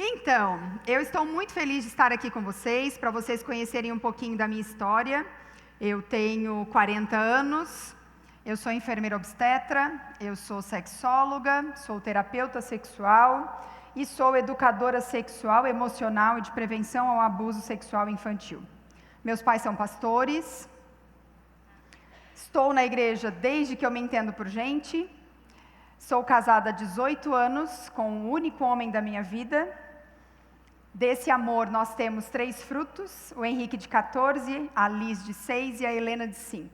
Então, eu estou muito feliz de estar aqui com vocês, para vocês conhecerem um pouquinho da minha história. Eu tenho 40 anos, eu sou enfermeira obstetra, eu sou sexóloga, sou terapeuta sexual e sou educadora sexual, emocional e de prevenção ao abuso sexual infantil. Meus pais são pastores, estou na igreja desde que eu me entendo por gente, sou casada há 18 anos com o único homem da minha vida. Desse amor nós temos 3 frutos, o Henrique de 14, a Liz de 6 e a Helena de 5.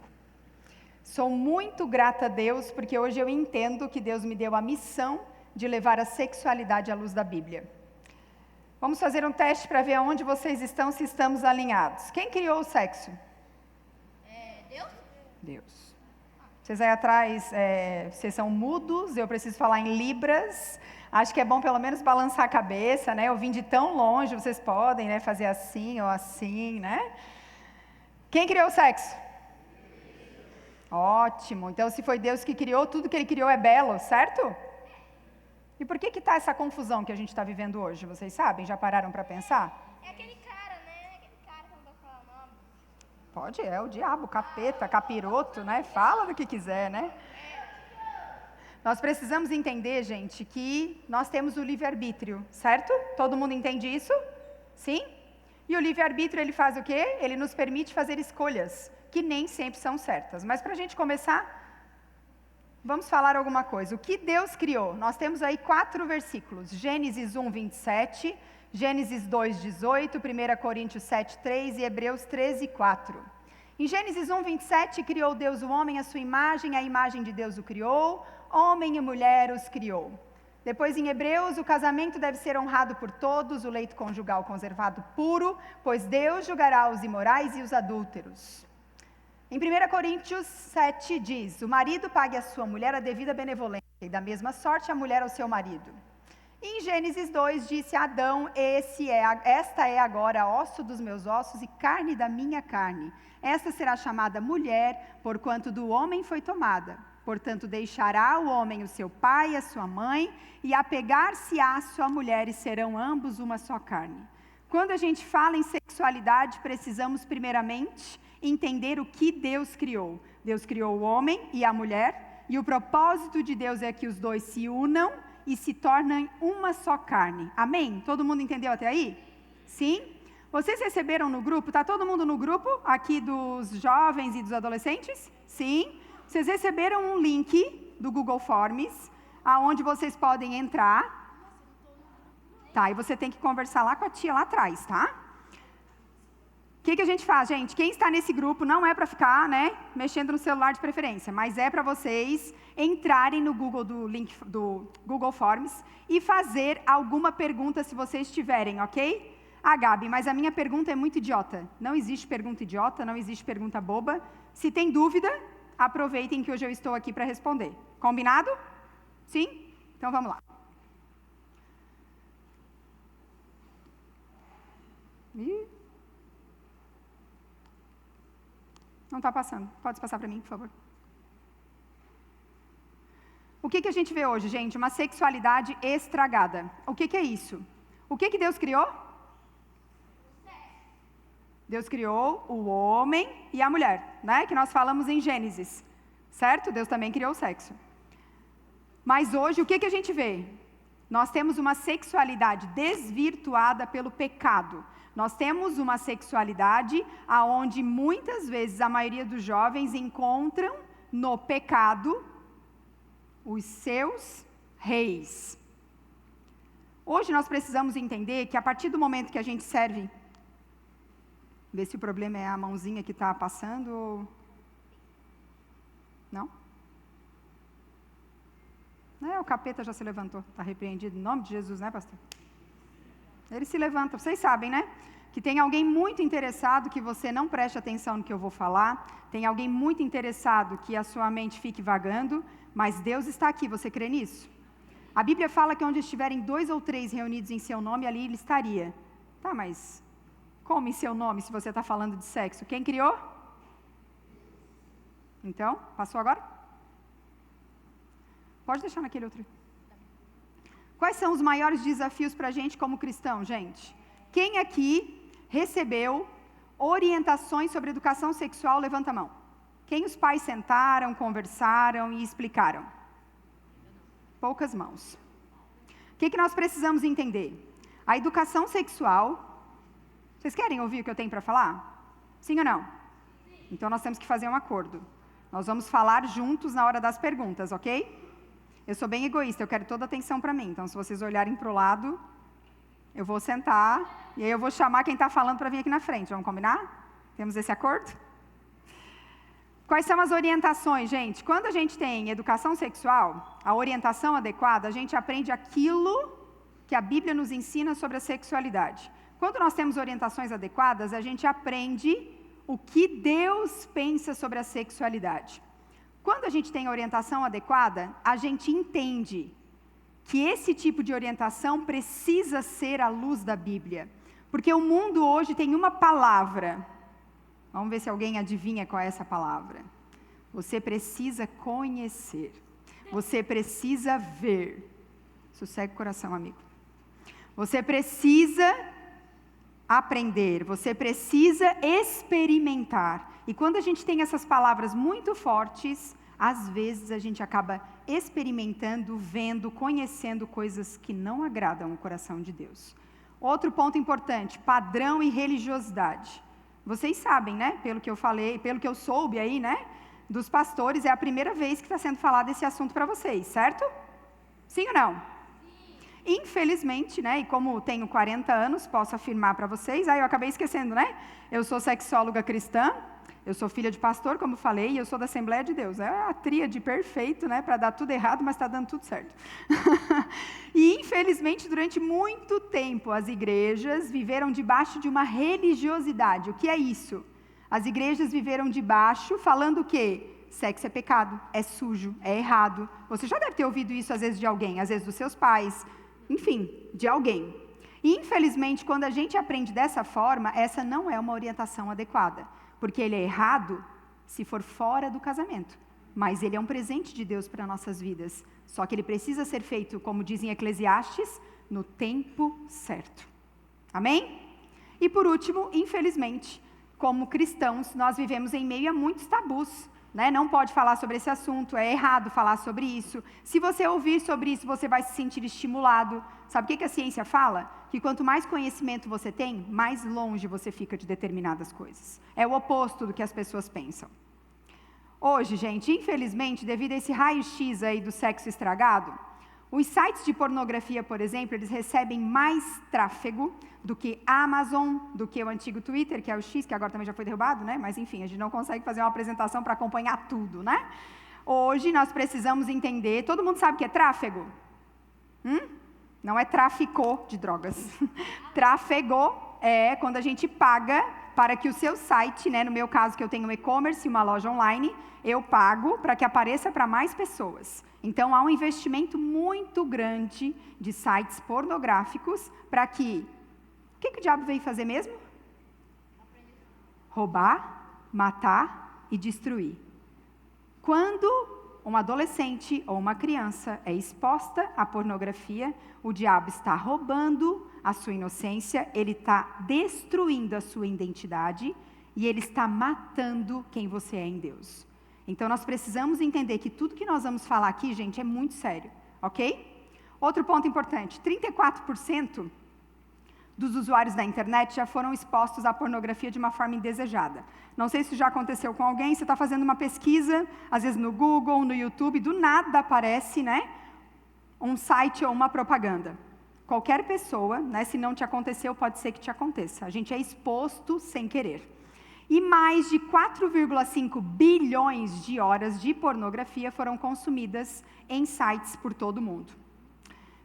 Sou muito grata a Deus porque hoje eu entendo que Deus me deu a missão de levar a sexualidade à luz da Bíblia. Vamos fazer um teste para ver aonde vocês estão, se estamos alinhados. Quem criou o sexo? Deus? Deus. Vocês aí atrás, vocês são mudos, eu preciso falar em libras. Acho que é bom pelo menos balançar a cabeça, né? Eu vim de tão longe, vocês podem, né, fazer assim ou assim, né? Quem criou o sexo? Ótimo. Então, se foi Deus que criou, tudo que Ele criou é belo, certo? E por que está essa confusão que a gente está vivendo hoje? Vocês sabem? Já pararam para pensar? É aquele cara, né? Aquele cara que não vai falar o nome. Pode, é o diabo, capeta, capiroto, né? Fala do que quiser, né? Nós precisamos entender, gente, que nós temos o livre-arbítrio, certo? Todo mundo entende isso? Sim? E o livre-arbítrio, ele faz o quê? Ele nos permite fazer escolhas, que nem sempre são certas. Mas para a gente começar, vamos falar alguma coisa. O que Deus criou? Nós temos aí 4 versículos. Gênesis 1, 27, Gênesis 2, 18, 1 Coríntios 7, 3 e Hebreus 13, 4. Em Gênesis 1, 27, criou Deus o homem à sua imagem, a imagem de Deus o criou, homem e mulher os criou. Depois em Hebreus, o casamento deve ser honrado por todos, o leito conjugal conservado puro, pois Deus julgará os imorais e os adúlteros. Em 1 Coríntios 7 diz, o marido pague à sua mulher a devida benevolência, e da mesma sorte a mulher ao seu marido. Em Gênesis 2 disse a Adão, esta é agora osso dos meus ossos e carne da minha carne. Esta será chamada mulher, porquanto do homem foi tomada. Portanto, deixará o homem o seu pai e a sua mãe, e apegar-se-á à sua mulher, e serão ambos uma só carne. Quando a gente fala em sexualidade, precisamos primeiramente entender o que Deus criou. Deus criou o homem e a mulher, e o propósito de Deus é que os dois se unam e se tornem uma só carne. Amém? Todo mundo entendeu até aí? Sim? Vocês receberam no grupo? Está todo mundo no grupo aqui dos jovens e dos adolescentes? Sim? Vocês receberam um link do Google Forms, aonde vocês podem entrar. Tá, e você tem que conversar lá com a tia lá atrás, tá? O que a gente faz, gente? Quem está nesse grupo não é para ficar, né, mexendo no celular de preferência, mas é para vocês entrarem no Google, do link do Google Forms e fazer alguma pergunta se vocês tiverem, ok? Ah, Gabi, mas a minha pergunta é muito idiota. Não existe pergunta idiota, não existe pergunta boba. Se tem dúvida, aproveitem que hoje eu estou aqui para responder. Combinado? Sim? Então vamos lá. Não está passando. Pode passar para mim, por favor. O que a gente vê hoje, gente? Uma sexualidade estragada. O que é isso? O que Deus criou? Deus criou o homem e a mulher, né? Que nós falamos em Gênesis, certo? Deus também criou o sexo. Mas hoje, o que a gente vê? Nós temos uma sexualidade desvirtuada pelo pecado. Nós temos uma sexualidade onde muitas vezes a maioria dos jovens encontram no pecado os seus reis. Hoje nós precisamos entender que a partir do momento que a gente serve, ver se o problema é a mãozinha que está passando ou... Não? O capeta já se levantou, está repreendido em nome de Jesus, né, pastor? Ele se levanta, vocês sabem, né? Que tem alguém muito interessado que você não preste atenção no que eu vou falar, tem alguém muito interessado que a sua mente fique vagando, mas Deus está aqui, você crê nisso? A Bíblia fala que onde estiverem 2 ou 3 reunidos em seu nome, ali ele estaria. Tá, mas como em seu nome se você está falando de sexo? Quem criou? Então, passou agora? Pode deixar naquele outro. Quais são os maiores desafios para a gente como cristão, gente? Quem aqui recebeu orientações sobre educação sexual? Levanta a mão. Quem os pais sentaram, conversaram e explicaram? Poucas mãos. O que nós precisamos entender? A educação sexual... Vocês querem ouvir o que eu tenho para falar? Sim ou não? Então nós temos que fazer um acordo. Nós vamos falar juntos na hora das perguntas, ok? Eu sou bem egoísta, eu quero toda a atenção para mim. Então, se vocês olharem para o lado, eu vou sentar e aí eu vou chamar quem está falando para vir aqui na frente. Vamos combinar? Temos esse acordo? Quais são as orientações, gente? Quando a gente tem educação sexual, a orientação adequada, a gente aprende aquilo que a Bíblia nos ensina sobre a sexualidade. Quando nós temos orientações adequadas, a gente aprende o que Deus pensa sobre a sexualidade. Quando a gente tem a orientação adequada, a gente entende que esse tipo de orientação precisa ser à luz da Bíblia. Porque o mundo hoje tem uma palavra. Vamos ver se alguém adivinha qual é essa palavra. Você precisa conhecer. Você precisa ver. Sossegue o coração, amigo. Você precisa aprender. Você precisa experimentar. E quando a gente tem essas palavras muito fortes, às vezes a gente acaba experimentando, vendo, conhecendo coisas que não agradam o coração de Deus. Outro ponto importante, padrão e religiosidade. Vocês sabem, né? Pelo que eu falei, pelo que eu soube aí, né? Dos pastores, é a primeira vez que está sendo falado esse assunto para vocês, certo? Sim ou não? Sim. Infelizmente, né? E como tenho 40 anos, posso afirmar para vocês, eu acabei esquecendo, né? Eu sou sexóloga cristã. Eu sou filha de pastor, como falei, e eu sou da Assembleia de Deus. É a tríade perfeito, né, para dar tudo errado, mas está dando tudo certo. E, infelizmente, durante muito tempo, as igrejas viveram debaixo de uma religiosidade. O que é isso? As igrejas viveram debaixo, falando o quê? Sexo é pecado, é sujo, é errado. Você já deve ter ouvido isso, às vezes, de alguém, às vezes dos seus pais, enfim, de alguém. E, infelizmente, quando a gente aprende dessa forma, essa não é uma orientação adequada. Porque ele é errado se for fora do casamento. Mas ele é um presente de Deus para nossas vidas. Só que ele precisa ser feito, como dizem Eclesiastes, no tempo certo. Amém? E por último, infelizmente, como cristãos, nós vivemos em meio a muitos tabus. Né? Não pode falar sobre esse assunto, é errado falar sobre isso. Se você ouvir sobre isso, você vai se sentir estimulado. Sabe o que a ciência fala? Que quanto mais conhecimento você tem, mais longe você fica de determinadas coisas. É o oposto do que as pessoas pensam. Hoje, gente, infelizmente, devido a esse raio-x aí do sexo estragado, os sites de pornografia, por exemplo, eles recebem mais tráfego do que a Amazon, do que o antigo Twitter, que é o X, que agora também já foi derrubado, né? Mas enfim, a gente não consegue fazer uma apresentação para acompanhar tudo, né? Hoje nós precisamos entender, todo mundo sabe o que é tráfego? Não é tráfico de drogas. Tráfego é quando a gente paga para que o seu site, né, no meu caso que eu tenho um e-commerce, uma loja online, eu pago para que apareça para mais pessoas. Então há um investimento muito grande de sites pornográficos para que... O que o diabo veio fazer mesmo? Roubar, matar e destruir. Quando um adolescente ou uma criança é exposta à pornografia, o diabo está roubando a sua inocência, ele está destruindo a sua identidade e ele está matando quem você é em Deus. Então nós precisamos entender que tudo que nós vamos falar aqui, gente, é muito sério, ok? Outro ponto importante, 34% dos usuários da internet já foram expostos à pornografia de uma forma indesejada. Não sei se já aconteceu com alguém, você está fazendo uma pesquisa, às vezes no Google, no YouTube, do nada aparece, né, um site ou uma propaganda. Qualquer pessoa, né, se não te aconteceu, pode ser que te aconteça. A gente é exposto sem querer. E mais de 4,5 bilhões de horas de pornografia foram consumidas em sites por todo o mundo.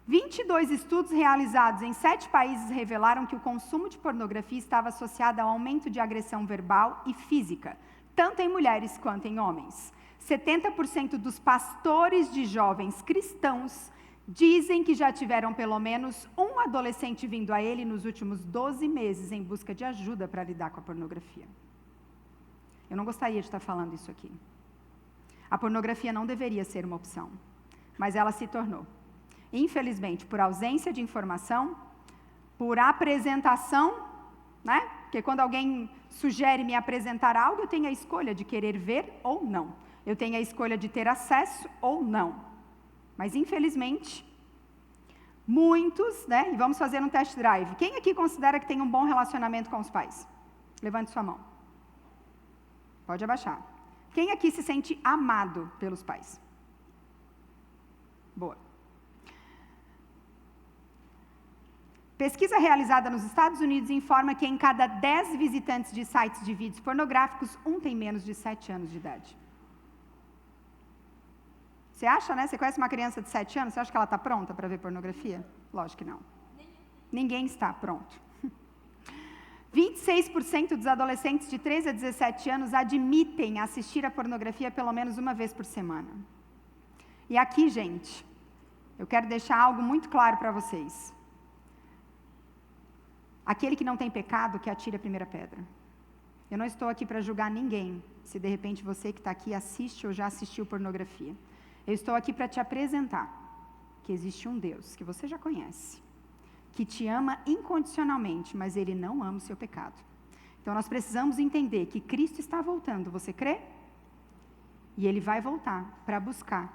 22 estudos realizados em 7 países revelaram que o consumo de pornografia estava associado ao aumento de agressão verbal e física, tanto em mulheres quanto em homens. 70% dos pastores de jovens cristãos dizem que já tiveram pelo menos um adolescente vindo a ele nos últimos 12 meses em busca de ajuda para lidar com a pornografia. Eu não gostaria de estar falando isso aqui. A pornografia não deveria ser uma opção, mas ela se tornou. infelizmente, por ausência de informação, por apresentação, né? Porque quando alguém sugere me apresentar algo, eu tenho a escolha de querer ver ou não. Eu tenho a escolha de ter acesso ou não. Mas, infelizmente, muitos, né? E vamos fazer um test drive. Quem aqui considera que tem um bom relacionamento com os pais? Levante sua mão. Pode abaixar. Quem aqui se sente amado pelos pais? Boa. Pesquisa realizada nos Estados Unidos informa que em cada 10 visitantes de sites de vídeos pornográficos, um tem menos de 7 anos de idade. Você acha, né? Você conhece uma criança de 7 anos, você acha que ela está pronta para ver pornografia? Lógico que não. Ninguém está pronto. 26% dos adolescentes de 13 a 17 anos admitem assistir a pornografia pelo menos uma vez por semana. E aqui, gente, eu quero deixar algo muito claro para vocês. Aquele que não tem pecado, que atire a primeira pedra. Eu não estou aqui para julgar ninguém, se de repente você que está aqui assiste ou já assistiu pornografia. Eu estou aqui para te apresentar que existe um Deus, que você já conhece, que te ama incondicionalmente, mas Ele não ama o seu pecado. Então nós precisamos entender que Cristo está voltando, você crê? E Ele vai voltar para buscar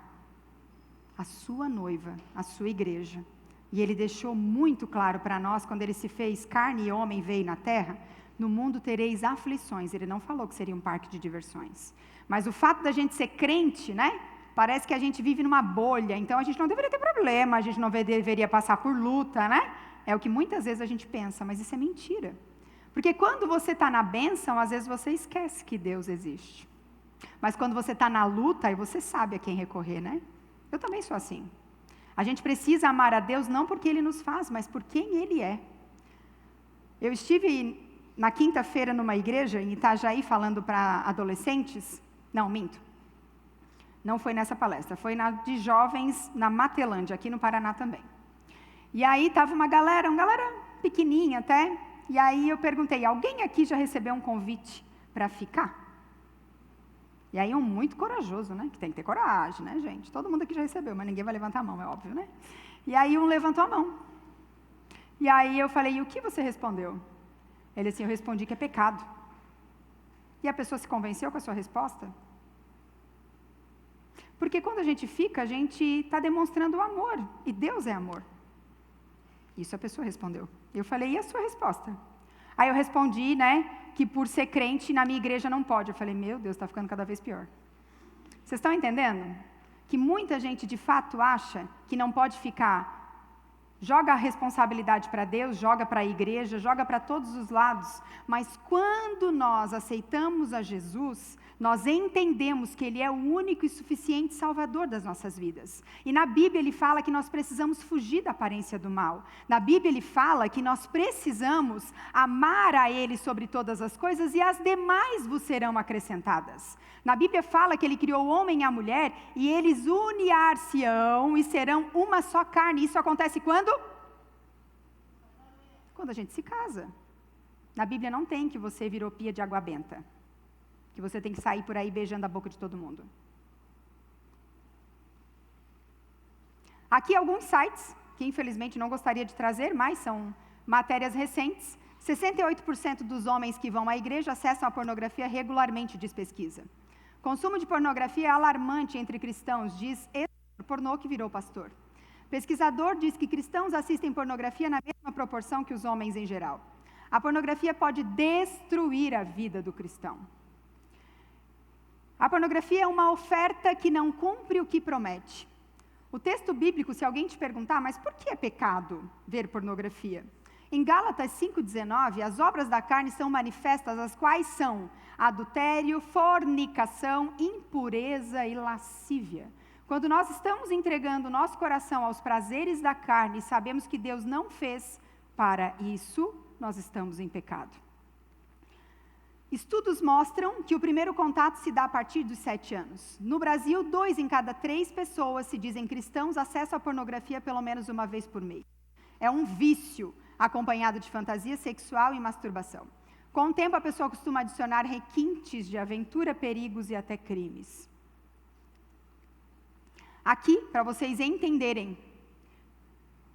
a sua noiva, a sua igreja. E Ele deixou muito claro para nós, quando Ele se fez carne e homem veio na terra, no mundo tereis aflições. Ele não falou que seria um parque de diversões. Mas o fato da gente ser crente, né? Parece que a gente vive numa bolha, então a gente não deveria ter problema, a gente não deveria passar por luta, né? É o que muitas vezes a gente pensa, mas isso é mentira. Porque quando você está na bênção, às vezes você esquece que Deus existe. Mas quando você está na luta, aí você sabe a quem recorrer, né? Eu também sou assim. A gente precisa amar a Deus não porque Ele nos faz, mas por quem Ele é. Eu estive na quinta-feira numa igreja em Itajaí falando para adolescentes. Não, minto. Não foi nessa palestra, foi na de jovens na Matelândia, aqui no Paraná também. E aí estava uma galera pequenininha até, e aí eu perguntei, alguém aqui já recebeu um convite para ficar? E aí um muito corajoso, né? Que tem que ter coragem, né, gente? Todo mundo aqui já recebeu, mas ninguém vai levantar a mão, é óbvio, né? E aí um levantou a mão. E aí eu falei, e o que você respondeu? Ele assim, eu respondi que é pecado. E a pessoa se convenceu com a sua resposta? Porque quando a gente fica, a gente está demonstrando o amor. E Deus é amor. Isso a pessoa respondeu. Eu falei, e a sua resposta? Aí eu respondi, né, que por ser crente na minha igreja não pode. Eu falei, meu Deus, está ficando cada vez pior. Vocês estão entendendo? Que muita gente de fato acha que não pode ficar. Joga a responsabilidade para Deus, joga para a igreja, joga para todos os lados. Mas quando nós aceitamos a Jesus, nós entendemos que Ele é o único e suficiente Salvador das nossas vidas. E na Bíblia Ele fala que nós precisamos fugir da aparência do mal. Na Bíblia Ele fala que nós precisamos amar a Ele sobre todas as coisas e as demais vos serão acrescentadas. Na Bíblia fala que Ele criou o homem e a mulher e eles uniar-se-ão e serão uma só carne. Isso acontece quando? Quando a gente se casa. Na Bíblia não tem que você virou pia de água benta. Que você tem que sair por aí beijando a boca de todo mundo. Aqui alguns sites, que infelizmente não gostaria de trazer, mas são matérias recentes. 68% dos homens que vão à igreja acessam a pornografia regularmente, diz pesquisa. Consumo de pornografia é alarmante entre cristãos, diz pornô que virou pastor. Pesquisador diz que cristãos assistem pornografia na mesma proporção que os homens em geral. A pornografia pode destruir a vida do cristão. A pornografia é uma oferta que não cumpre o que promete. O texto bíblico, se alguém te perguntar, mas por que é pecado ver pornografia? Em Gálatas 5,19, as obras da carne são manifestas, as quais são adultério, fornicação, impureza e lascívia. Quando nós estamos entregando o nosso coração aos prazeres da carne e sabemos que Deus não fez para isso, nós estamos em pecado. Estudos mostram que o primeiro contato se dá a partir dos 7 anos. No Brasil, 2 em cada 3 pessoas se dizem cristãos acessam a pornografia pelo menos uma vez por mês. É um vício, acompanhado de fantasia sexual e masturbação. Com o tempo, a pessoa costuma adicionar requintes de aventura, perigos e até crimes. Aqui, para vocês entenderem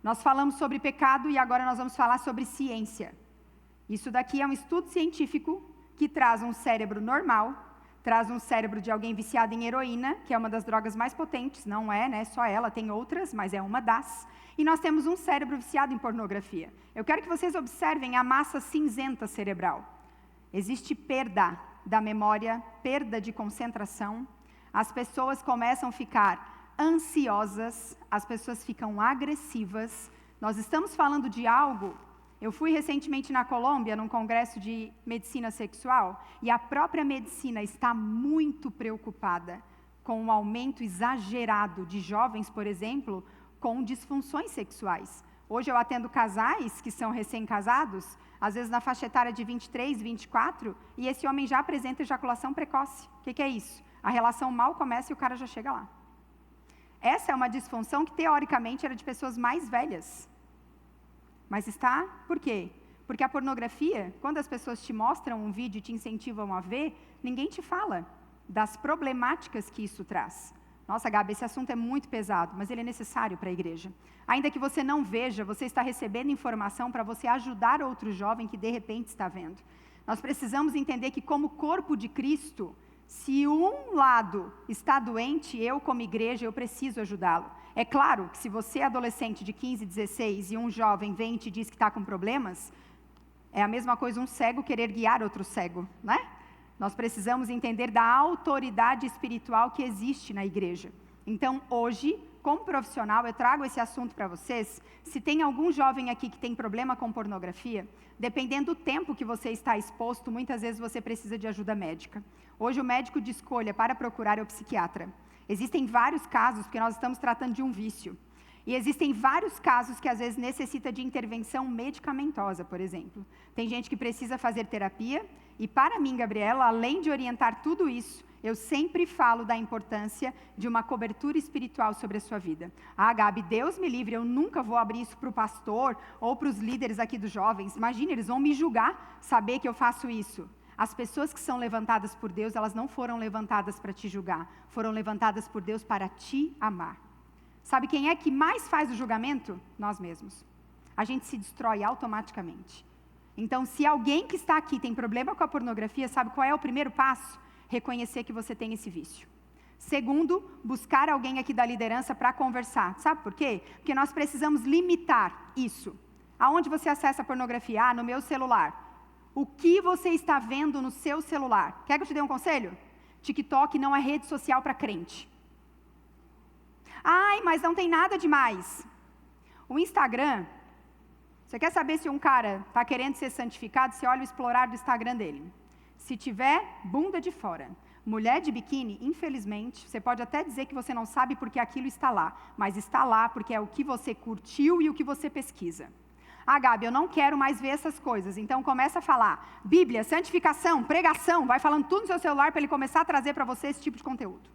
Nós falamos sobre pecado e agora nós vamos falar sobre ciência. Isso daqui é um estudo científico que traz um cérebro normal, traz um cérebro de alguém viciado em heroína, que é uma das drogas mais potentes, não é, né, só ela, tem outras, mas é uma das. E nós temos um cérebro viciado em pornografia. Eu quero que vocês observem a massa cinzenta cerebral. Existe perda da memória, perda de concentração. As pessoas começam a ficar ansiosas, as pessoas ficam agressivas. Nós estamos falando de algo. Eu fui recentemente na Colômbia, num congresso de medicina sexual, e a própria medicina está muito preocupada com o aumento exagerado de jovens, por exemplo, com disfunções sexuais. Hoje eu atendo casais que são recém-casados, às vezes na faixa etária de 23, 24, e esse homem já apresenta ejaculação precoce. O que é isso? A relação mal começa e o cara já chega lá. Essa é uma disfunção que, teoricamente, era de pessoas mais velhas. Mas está, por quê? Porque a pornografia, quando as pessoas te mostram um vídeo e te incentivam a ver, ninguém te fala das problemáticas que isso traz. Nossa, Gabi, esse assunto é muito pesado, mas ele é necessário para a igreja. Ainda que você não veja, você está recebendo informação para você ajudar outro jovem que de repente está vendo. Nós precisamos entender que, como corpo de Cristo, se um lado está doente, eu como igreja, eu preciso ajudá-lo. É claro que se você é adolescente de 15, 16 e um jovem vem e te diz que está com problemas, é a mesma coisa um cego querer guiar outro cego, né? Nós precisamos entender da autoridade espiritual que existe na igreja. Então, hoje, como profissional, eu trago esse assunto para vocês. Se tem algum jovem aqui que tem problema com pornografia, dependendo do tempo que você está exposto, muitas vezes você precisa de ajuda médica. Hoje, o médico de escolha para procurar é o psiquiatra. Existem vários casos, porque nós estamos tratando de um vício. E existem vários casos que às vezes necessita de intervenção medicamentosa, por exemplo. Tem gente que precisa fazer terapia, e para mim, Gabriela, além de orientar tudo isso, eu sempre falo da importância de uma cobertura espiritual sobre a sua vida. Ah, Gabi, Deus me livre, eu nunca vou abrir isso para o pastor ou para os líderes aqui dos jovens. Imagina, eles vão me julgar, saber que eu faço isso. As pessoas que são levantadas por Deus, elas não foram levantadas para te julgar, foram levantadas por Deus para te amar. Sabe quem é que mais faz o julgamento? Nós mesmos. A gente se destrói automaticamente. Então, se alguém que está aqui tem problema com a pornografia, sabe qual é o primeiro passo? Reconhecer que você tem esse vício. Segundo, buscar alguém aqui da liderança para conversar. Sabe por quê? Porque nós precisamos limitar isso. Aonde você acessa a pornografia? Ah, no meu celular. O que você está vendo no seu celular? Quer que eu te dê um conselho? TikTok não é rede social para crente. Ai, mas não tem nada demais. O Instagram, você quer saber se um cara está querendo ser santificado? Você olha o explorar do Instagram dele. Se tiver bunda de fora, mulher de biquíni, infelizmente, você pode até dizer que você não sabe porque aquilo está lá, mas está lá porque é o que você curtiu e o que você pesquisa. Ah, Gabi, eu não quero mais ver essas coisas. Então começa a falar Bíblia, santificação, pregação, vai falando tudo no seu celular para ele começar a trazer para você esse tipo de conteúdo.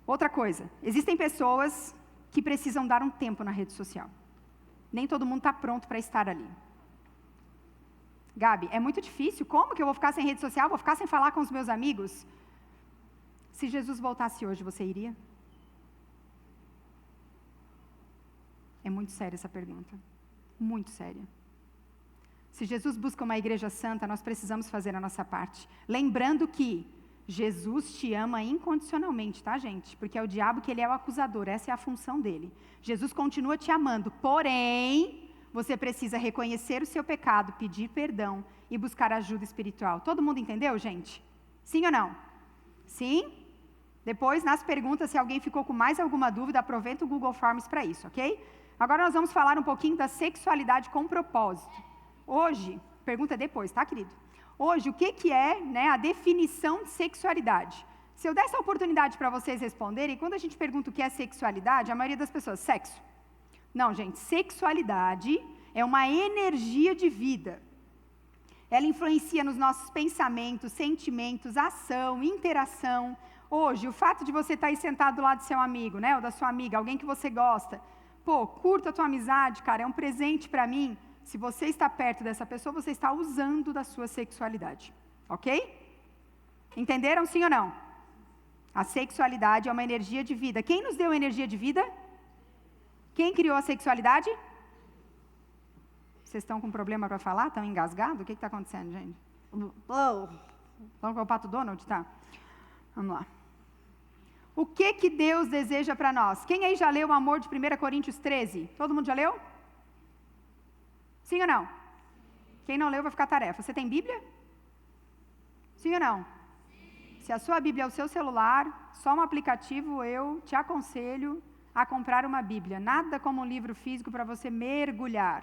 Outra coisa, existem pessoas que precisam dar um tempo na rede social. Nem todo mundo está pronto para estar ali. Gabi, é muito difícil, como que eu vou ficar sem rede social? Vou ficar sem falar com os meus amigos? Se Jesus voltasse hoje, você iria? É muito séria essa pergunta, muito séria. Se Jesus busca uma igreja santa, nós precisamos fazer a nossa parte. Lembrando que Jesus te ama incondicionalmente, tá, gente? Porque é o diabo que ele é o acusador, essa é a função dele. Jesus continua te amando, porém, você precisa reconhecer o seu pecado, pedir perdão e buscar ajuda espiritual. Todo mundo entendeu, gente? Sim ou não? Sim? Depois, nas perguntas, se alguém ficou com mais alguma dúvida, aproveita o Google Forms para isso, ok? Agora nós vamos falar um pouquinho da sexualidade com propósito. Hoje, pergunta depois, tá, querido? Hoje, o que é, né, a definição de sexualidade? Se eu der essa oportunidade para vocês responderem, quando a gente pergunta o que é sexualidade, a maioria das pessoas, sexo. Não, gente, sexualidade é uma energia de vida. Ela influencia nos nossos pensamentos, sentimentos, ação, interação. Hoje, o fato de você estar aí sentado do lado do seu amigo, né, ou da sua amiga, alguém que você gosta, pô, curta a tua amizade, cara, é um presente para mim. Se você está perto dessa pessoa, você está usando da sua sexualidade, ok? Entenderam, sim ou não? A sexualidade é uma energia de vida. Quem nos deu energia de vida? Quem criou a sexualidade? Vocês estão com problema para falar? Estão engasgados? O que está acontecendo, gente? Vamos com o Pato Donald? Tá. Vamos lá. O que Deus deseja para nós? Quem aí já leu o Amor de 1 Coríntios 13? Todo mundo já leu? Sim ou não? Quem não leu vai ficar tarefa. Você tem Bíblia? Sim ou não? Se a sua Bíblia é o seu celular, só um aplicativo, eu te aconselho a comprar uma Bíblia. Nada como um livro físico para você mergulhar.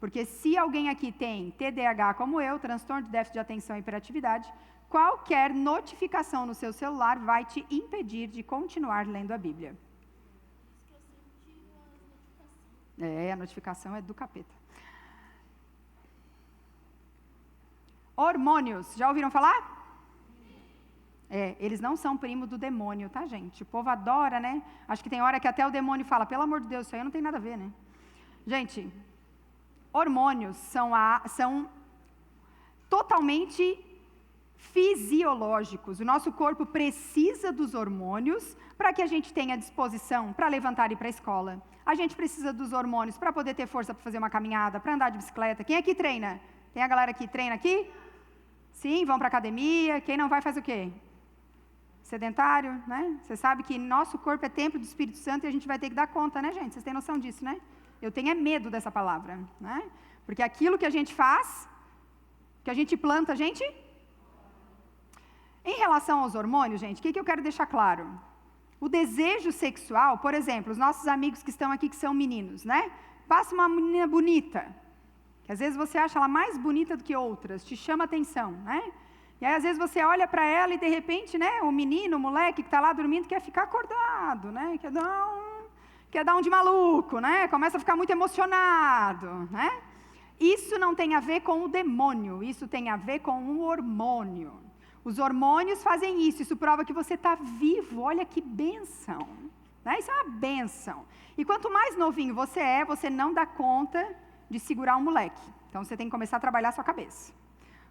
Porque se alguém aqui tem TDAH como eu, transtorno de déficit de atenção e hiperatividade, qualquer notificação no seu celular vai te impedir de continuar lendo a Bíblia. A notificação é do capeta. Hormônios, já ouviram falar? Eles não são primo do demônio, tá, gente? O povo adora, né? Acho que tem hora que até o demônio fala, pelo amor de Deus, isso aí não tem nada a ver, né? Gente, hormônios são totalmente fisiológicos. O nosso corpo precisa dos hormônios para que a gente tenha disposição para levantar e ir para a escola. A gente precisa dos hormônios para poder ter força para fazer uma caminhada, para andar de bicicleta. Quem aqui treina? Tem a galera que treina aqui? Sim, vão para academia. Quem não vai faz o quê? Sedentário, né? Você sabe que nosso corpo é templo do Espírito Santo e a gente vai ter que dar conta, né, gente? Vocês têm noção disso, né? Eu tenho medo dessa palavra, né? Porque aquilo que a gente faz, que a gente planta, a gente... Em relação aos hormônios, gente, o que eu quero deixar claro? O desejo sexual, por exemplo, os nossos amigos que estão aqui, que são meninos, né? Passa uma menina bonita, que às vezes você acha ela mais bonita do que outras, te chama atenção, né? E aí, às vezes, você olha para ela e, de repente, né, o menino, o moleque que está lá dormindo, quer ficar acordado, né? Quer dar um de maluco, né? Começa a ficar muito emocionado, né? Isso não tem a ver com o demônio, isso tem a ver com o hormônio. Os hormônios fazem isso prova que você está vivo, olha que bênção, né? Isso é uma bênção. E quanto mais novinho você não dá conta de segurar um moleque. Então, você tem que começar a trabalhar a sua cabeça.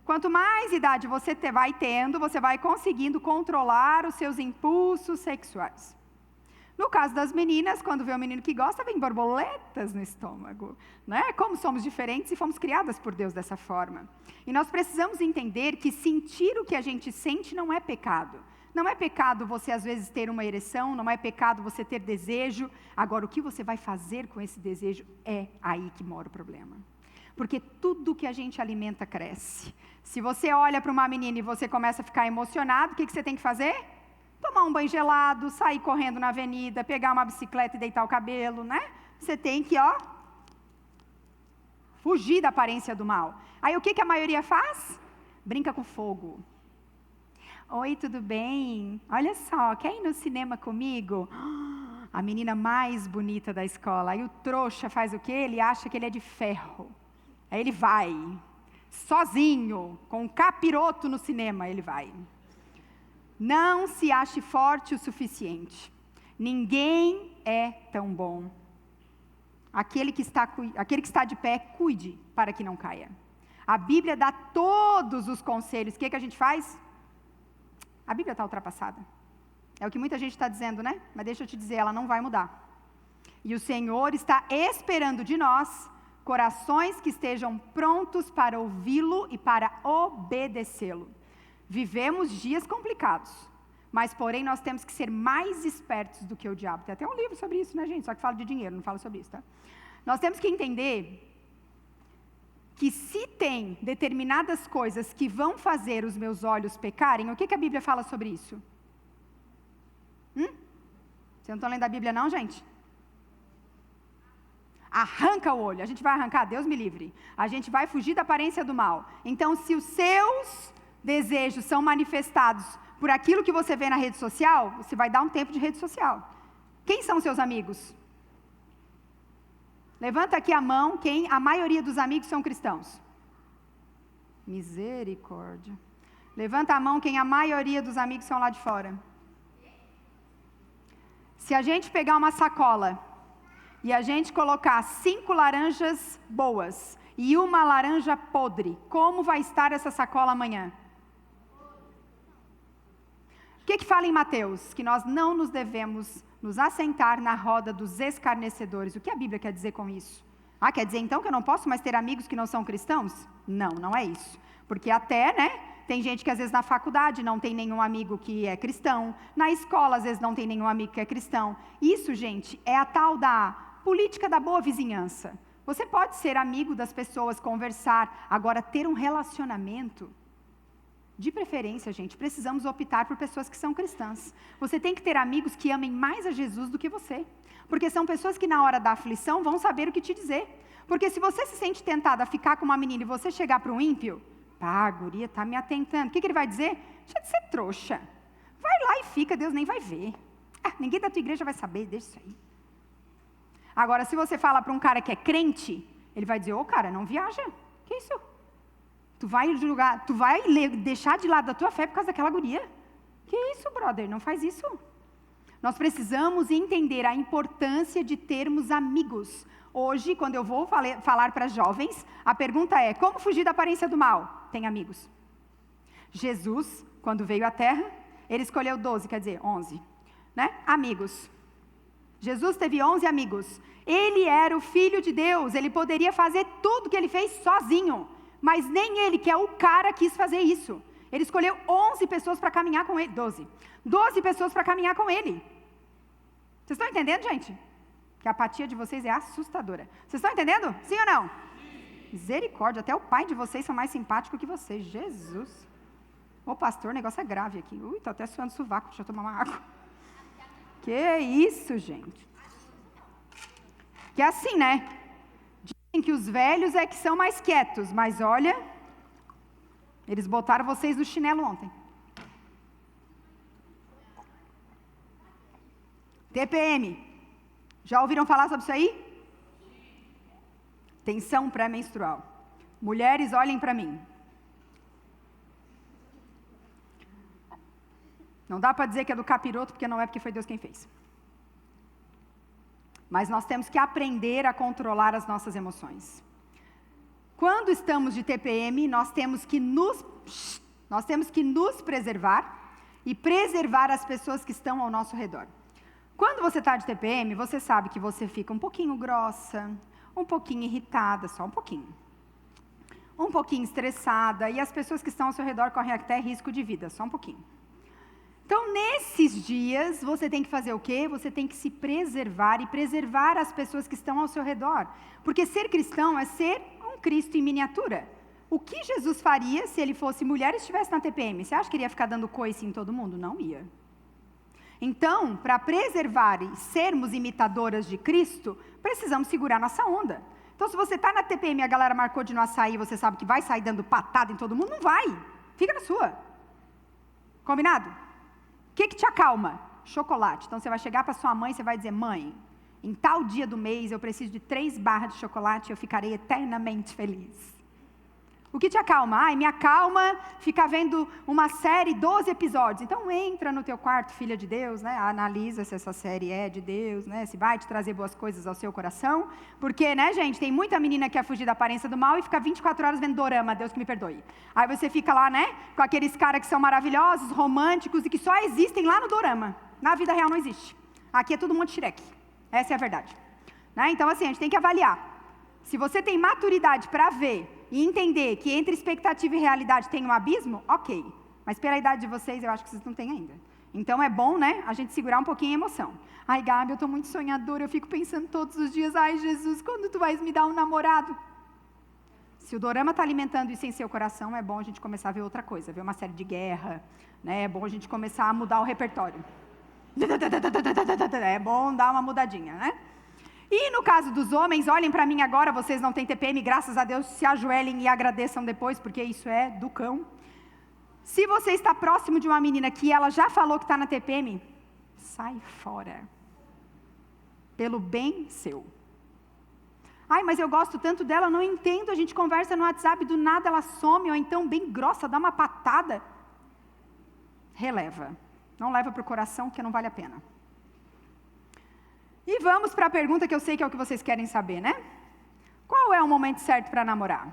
Quanto mais idade você vai tendo, você vai conseguindo controlar os seus impulsos sexuais. No caso das meninas, quando vê um menino que gosta, vem borboletas no estômago, né? Como somos diferentes e fomos criadas por Deus dessa forma. E nós precisamos entender que sentir o que a gente sente não é pecado. Não é pecado você, às vezes, ter uma ereção, não é pecado você ter desejo. Agora, o que você vai fazer com esse desejo é aí que mora o problema. Porque tudo que a gente alimenta cresce. Se você olha para uma menina e você começa a ficar emocionado, o que você tem que fazer? Tomar um banho gelado, sair correndo na avenida, pegar uma bicicleta e deitar o cabelo, né? Você tem que, fugir da aparência do mal. Aí o que a maioria faz? Brinca com fogo. Oi, tudo bem? Olha só, quer ir no cinema comigo? A menina mais bonita da escola. Aí o trouxa faz o quê? Ele acha que ele é de ferro. Aí ele vai, sozinho, com um capiroto no cinema, ele vai. Não se ache forte o suficiente. Ninguém é tão bom. Aquele que está de pé, cuide para que não caia. A Bíblia dá todos os conselhos. O que a gente faz? A Bíblia está ultrapassada. É o que muita gente está dizendo, né? Mas deixa eu te dizer, ela não vai mudar. E o Senhor está esperando de nós corações que estejam prontos para ouvi-lo e para obedecê-lo. Vivemos dias complicados, mas porém nós temos que ser mais espertos do que o diabo. Tem até um livro sobre isso, né, gente? Só que fala de dinheiro, não fala sobre isso, tá? Nós temos que entender que se tem determinadas coisas que vão fazer os meus olhos pecarem, o que a Bíblia fala sobre isso? Vocês não estão lendo a Bíblia não, gente? Arranca o olho. A gente vai arrancar, Deus me livre. A gente vai fugir da aparência do mal. Então, se os seus desejos são manifestados por aquilo que você vê na rede social, você vai dar um tempo de rede social. Quem são seus amigos? Levanta aqui a mão, quem a maioria dos amigos são cristãos. Misericórdia. Levanta a mão, quem a maioria dos amigos são lá de fora. Se a gente pegar uma sacola e a gente colocar 5 laranjas boas e uma laranja podre, como vai estar essa sacola amanhã? O que fala em Mateus? Que nós não nos devemos nos assentar na roda dos escarnecedores. O que a Bíblia quer dizer com isso? Quer dizer então que eu não posso mais ter amigos que não são cristãos? Não, não é isso. Porque até, tem gente que às vezes na faculdade não tem nenhum amigo que é cristão, na escola às vezes não tem nenhum amigo que é cristão. Isso, gente, é a tal da política da boa vizinhança. Você pode ser amigo das pessoas, conversar, agora ter um relacionamento, de preferência, gente, precisamos optar por pessoas que são cristãs. Você tem que ter amigos que amem mais a Jesus do que você, porque são pessoas que na hora da aflição vão saber o que te dizer. Porque se você se sente tentada a ficar com uma menina e você chegar para um ímpio, a guria está me atentando, o que ele vai dizer? Deixa de ser trouxa, vai lá e fica, Deus nem vai ver. Ninguém da tua igreja vai saber, deixa isso aí. Agora, se você fala para um cara que é crente, ele vai dizer, cara, não viaja, que isso? Tu vai julgar, tu vai deixar de lado da tua fé por causa daquela guria? Que isso, brother, não faz isso. Nós precisamos entender a importância de termos amigos. Hoje, quando eu vou falar para jovens, a pergunta é, como fugir da aparência do mal? Tem amigos. Jesus, quando veio à Terra, ele escolheu 12, quer dizer, 11, amigos. Jesus teve 11 amigos. Ele era o Filho de Deus, ele poderia fazer tudo que ele fez sozinho, mas nem ele, que é o cara, quis fazer isso. Ele escolheu 11 pessoas para caminhar com ele, 12 pessoas para caminhar com ele. Vocês estão entendendo, gente? Que a apatia de vocês é assustadora. Vocês estão entendendo? Sim ou não? Misericórdia, até o pai de vocês são mais simpáticos que vocês. Jesus. Ô pastor, o negócio é grave aqui. Tô até suando sovaco, deixa eu tomar uma água. Que isso, gente. Que é assim, Dizem que os velhos é que são mais quietos, mas olha, eles botaram vocês no chinelo ontem. TPM. Já ouviram falar sobre isso aí? Tensão pré-menstrual. Mulheres, olhem para mim. Não dá para dizer que é do capiroto, porque não é, porque foi Deus quem fez. Mas nós temos que aprender a controlar as nossas emoções. Quando estamos de TPM, nós temos que nos preservar e preservar as pessoas que estão ao nosso redor. Quando você está de TPM, você sabe que você fica um pouquinho grossa, um pouquinho irritada, só um pouquinho estressada, e as pessoas que estão ao seu redor correm até risco de vida, só um pouquinho. Então, nesses dias, você tem que fazer o quê? Você tem que se preservar e preservar as pessoas que estão ao seu redor. Porque ser cristão é ser um Cristo em miniatura. O que Jesus faria se ele fosse mulher e estivesse na TPM? Você acha que ele ia ficar dando coice em todo mundo? Não ia. Então, para preservar e sermos imitadoras de Cristo, precisamos segurar nossa onda. Então, se você está na TPM e a galera marcou de não sair, você sabe que vai sair dando patada em todo mundo, não vai. Fica na sua. Combinado? O que te acalma? Chocolate. Então, você vai chegar para sua mãe e você vai dizer, mãe, em tal dia do mês eu preciso de 3 barras de chocolate e eu ficarei eternamente feliz. O que te acalma? Me acalma ficar vendo uma série, 12 episódios. Então entra no teu quarto, filha de Deus, analisa se essa série é de Deus, se vai te trazer boas coisas ao seu coração. Porque, gente, tem muita menina que quer fugir da aparência do mal e fica 24 horas vendo dorama, Deus que me perdoe. Aí você fica lá, com aqueles caras que são maravilhosos, românticos e que só existem lá no dorama. Na vida real não existe. Aqui é tudo um monte de Shrek. Essa é a verdade. Então, assim, a gente tem que avaliar. Se você tem maturidade para ver e entender que entre expectativa e realidade tem um abismo, ok. Mas pela idade de vocês, eu acho que vocês não têm ainda. Então é bom, a gente segurar um pouquinho a emoção. Ai, Gabi, eu estou muito sonhadora, eu fico pensando todos os dias, ai, Jesus, quando tu vais me dar um namorado? Se o dorama está alimentando isso em seu coração, é bom a gente começar a ver outra coisa, ver uma série de guerra, É bom a gente começar a mudar o repertório. É bom dar uma mudadinha, E no caso dos homens, olhem para mim agora, vocês não têm TPM, graças a Deus, se ajoelhem e agradeçam depois, porque isso é do cão. Se você está próximo de uma menina que ela já falou que está na TPM, sai fora. Pelo bem seu. Ai, mas eu gosto tanto dela, não entendo, a gente conversa no WhatsApp, do nada ela some, ou então bem grossa, dá uma patada. Releva. Não leva para o coração, porque não vale a pena. E vamos para a pergunta que eu sei que é o que vocês querem saber, Qual é o momento certo para namorar?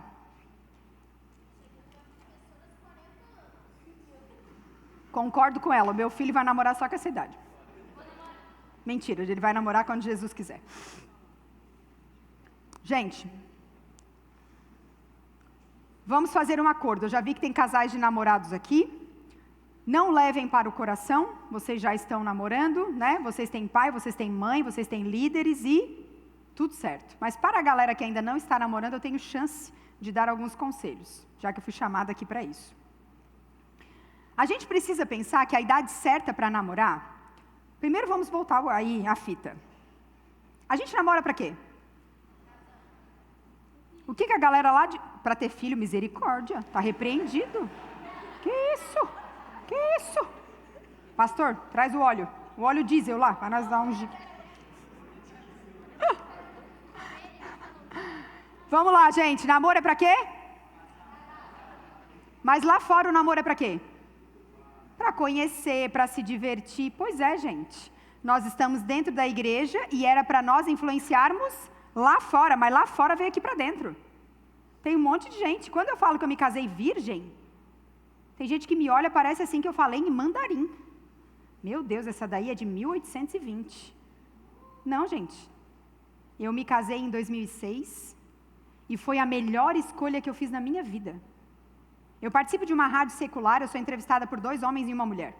Concordo com ela, o meu filho vai namorar só com essa idade. Mentira, ele vai namorar quando Jesus quiser. Gente, vamos fazer um acordo. Eu já vi que tem casais de namorados aqui. Não levem para o coração, vocês já estão namorando, né? Vocês têm pai, vocês têm mãe, vocês têm líderes e tudo certo. Mas para a galera que ainda não está namorando, eu tenho chance de dar alguns conselhos, já que eu fui chamada aqui para isso. A gente precisa pensar que a idade certa para namorar... Primeiro vamos voltar aí à fita. A gente namora para quê? O que a galera lá de... Para ter filho, misericórdia, está repreendido. Que isso? Que isso? Pastor, traz o óleo diesel lá, para nós dar um... Vamos lá, gente, namoro é para quê? Mas lá fora o namoro é para quê? Para conhecer, para se divertir. Pois é, gente. Nós estamos dentro da igreja e era para nós influenciarmos lá fora, mas lá fora veio aqui para dentro. Tem um monte de gente. Quando eu falo que eu me casei virgem, tem gente que me olha, parece assim que eu falei em mandarim. Meu Deus, essa daí é de 1820. Não, gente. Eu me casei em 2006 e foi a melhor escolha que eu fiz na minha vida. Eu participo de uma rádio secular, eu sou entrevistada por 2 homens e uma mulher.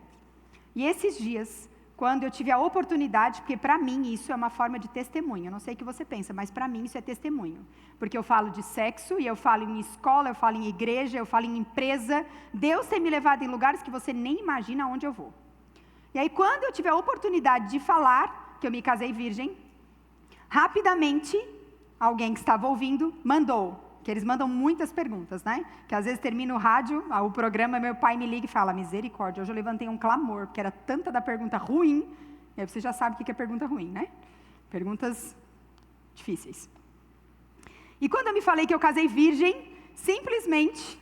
E esses dias, quando eu tive a oportunidade, porque para mim isso é uma forma de testemunho, eu não sei o que você pensa, mas para mim isso é testemunho. Porque eu falo de sexo, e eu falo em escola, eu falo em igreja, eu falo em empresa. Deus tem me levado em lugares que você nem imagina onde eu vou. E aí quando eu tive a oportunidade de falar, que eu me casei virgem, rapidamente, alguém que estava ouvindo, mandou. Que eles mandam muitas perguntas, né? Que às vezes termina o rádio, o programa, meu pai me liga e fala, misericórdia, hoje eu levantei um clamor, porque era tanta da pergunta ruim, e aí você já sabe o que é pergunta ruim, né? Perguntas difíceis. E quando eu me falei que eu casei virgem, simplesmente,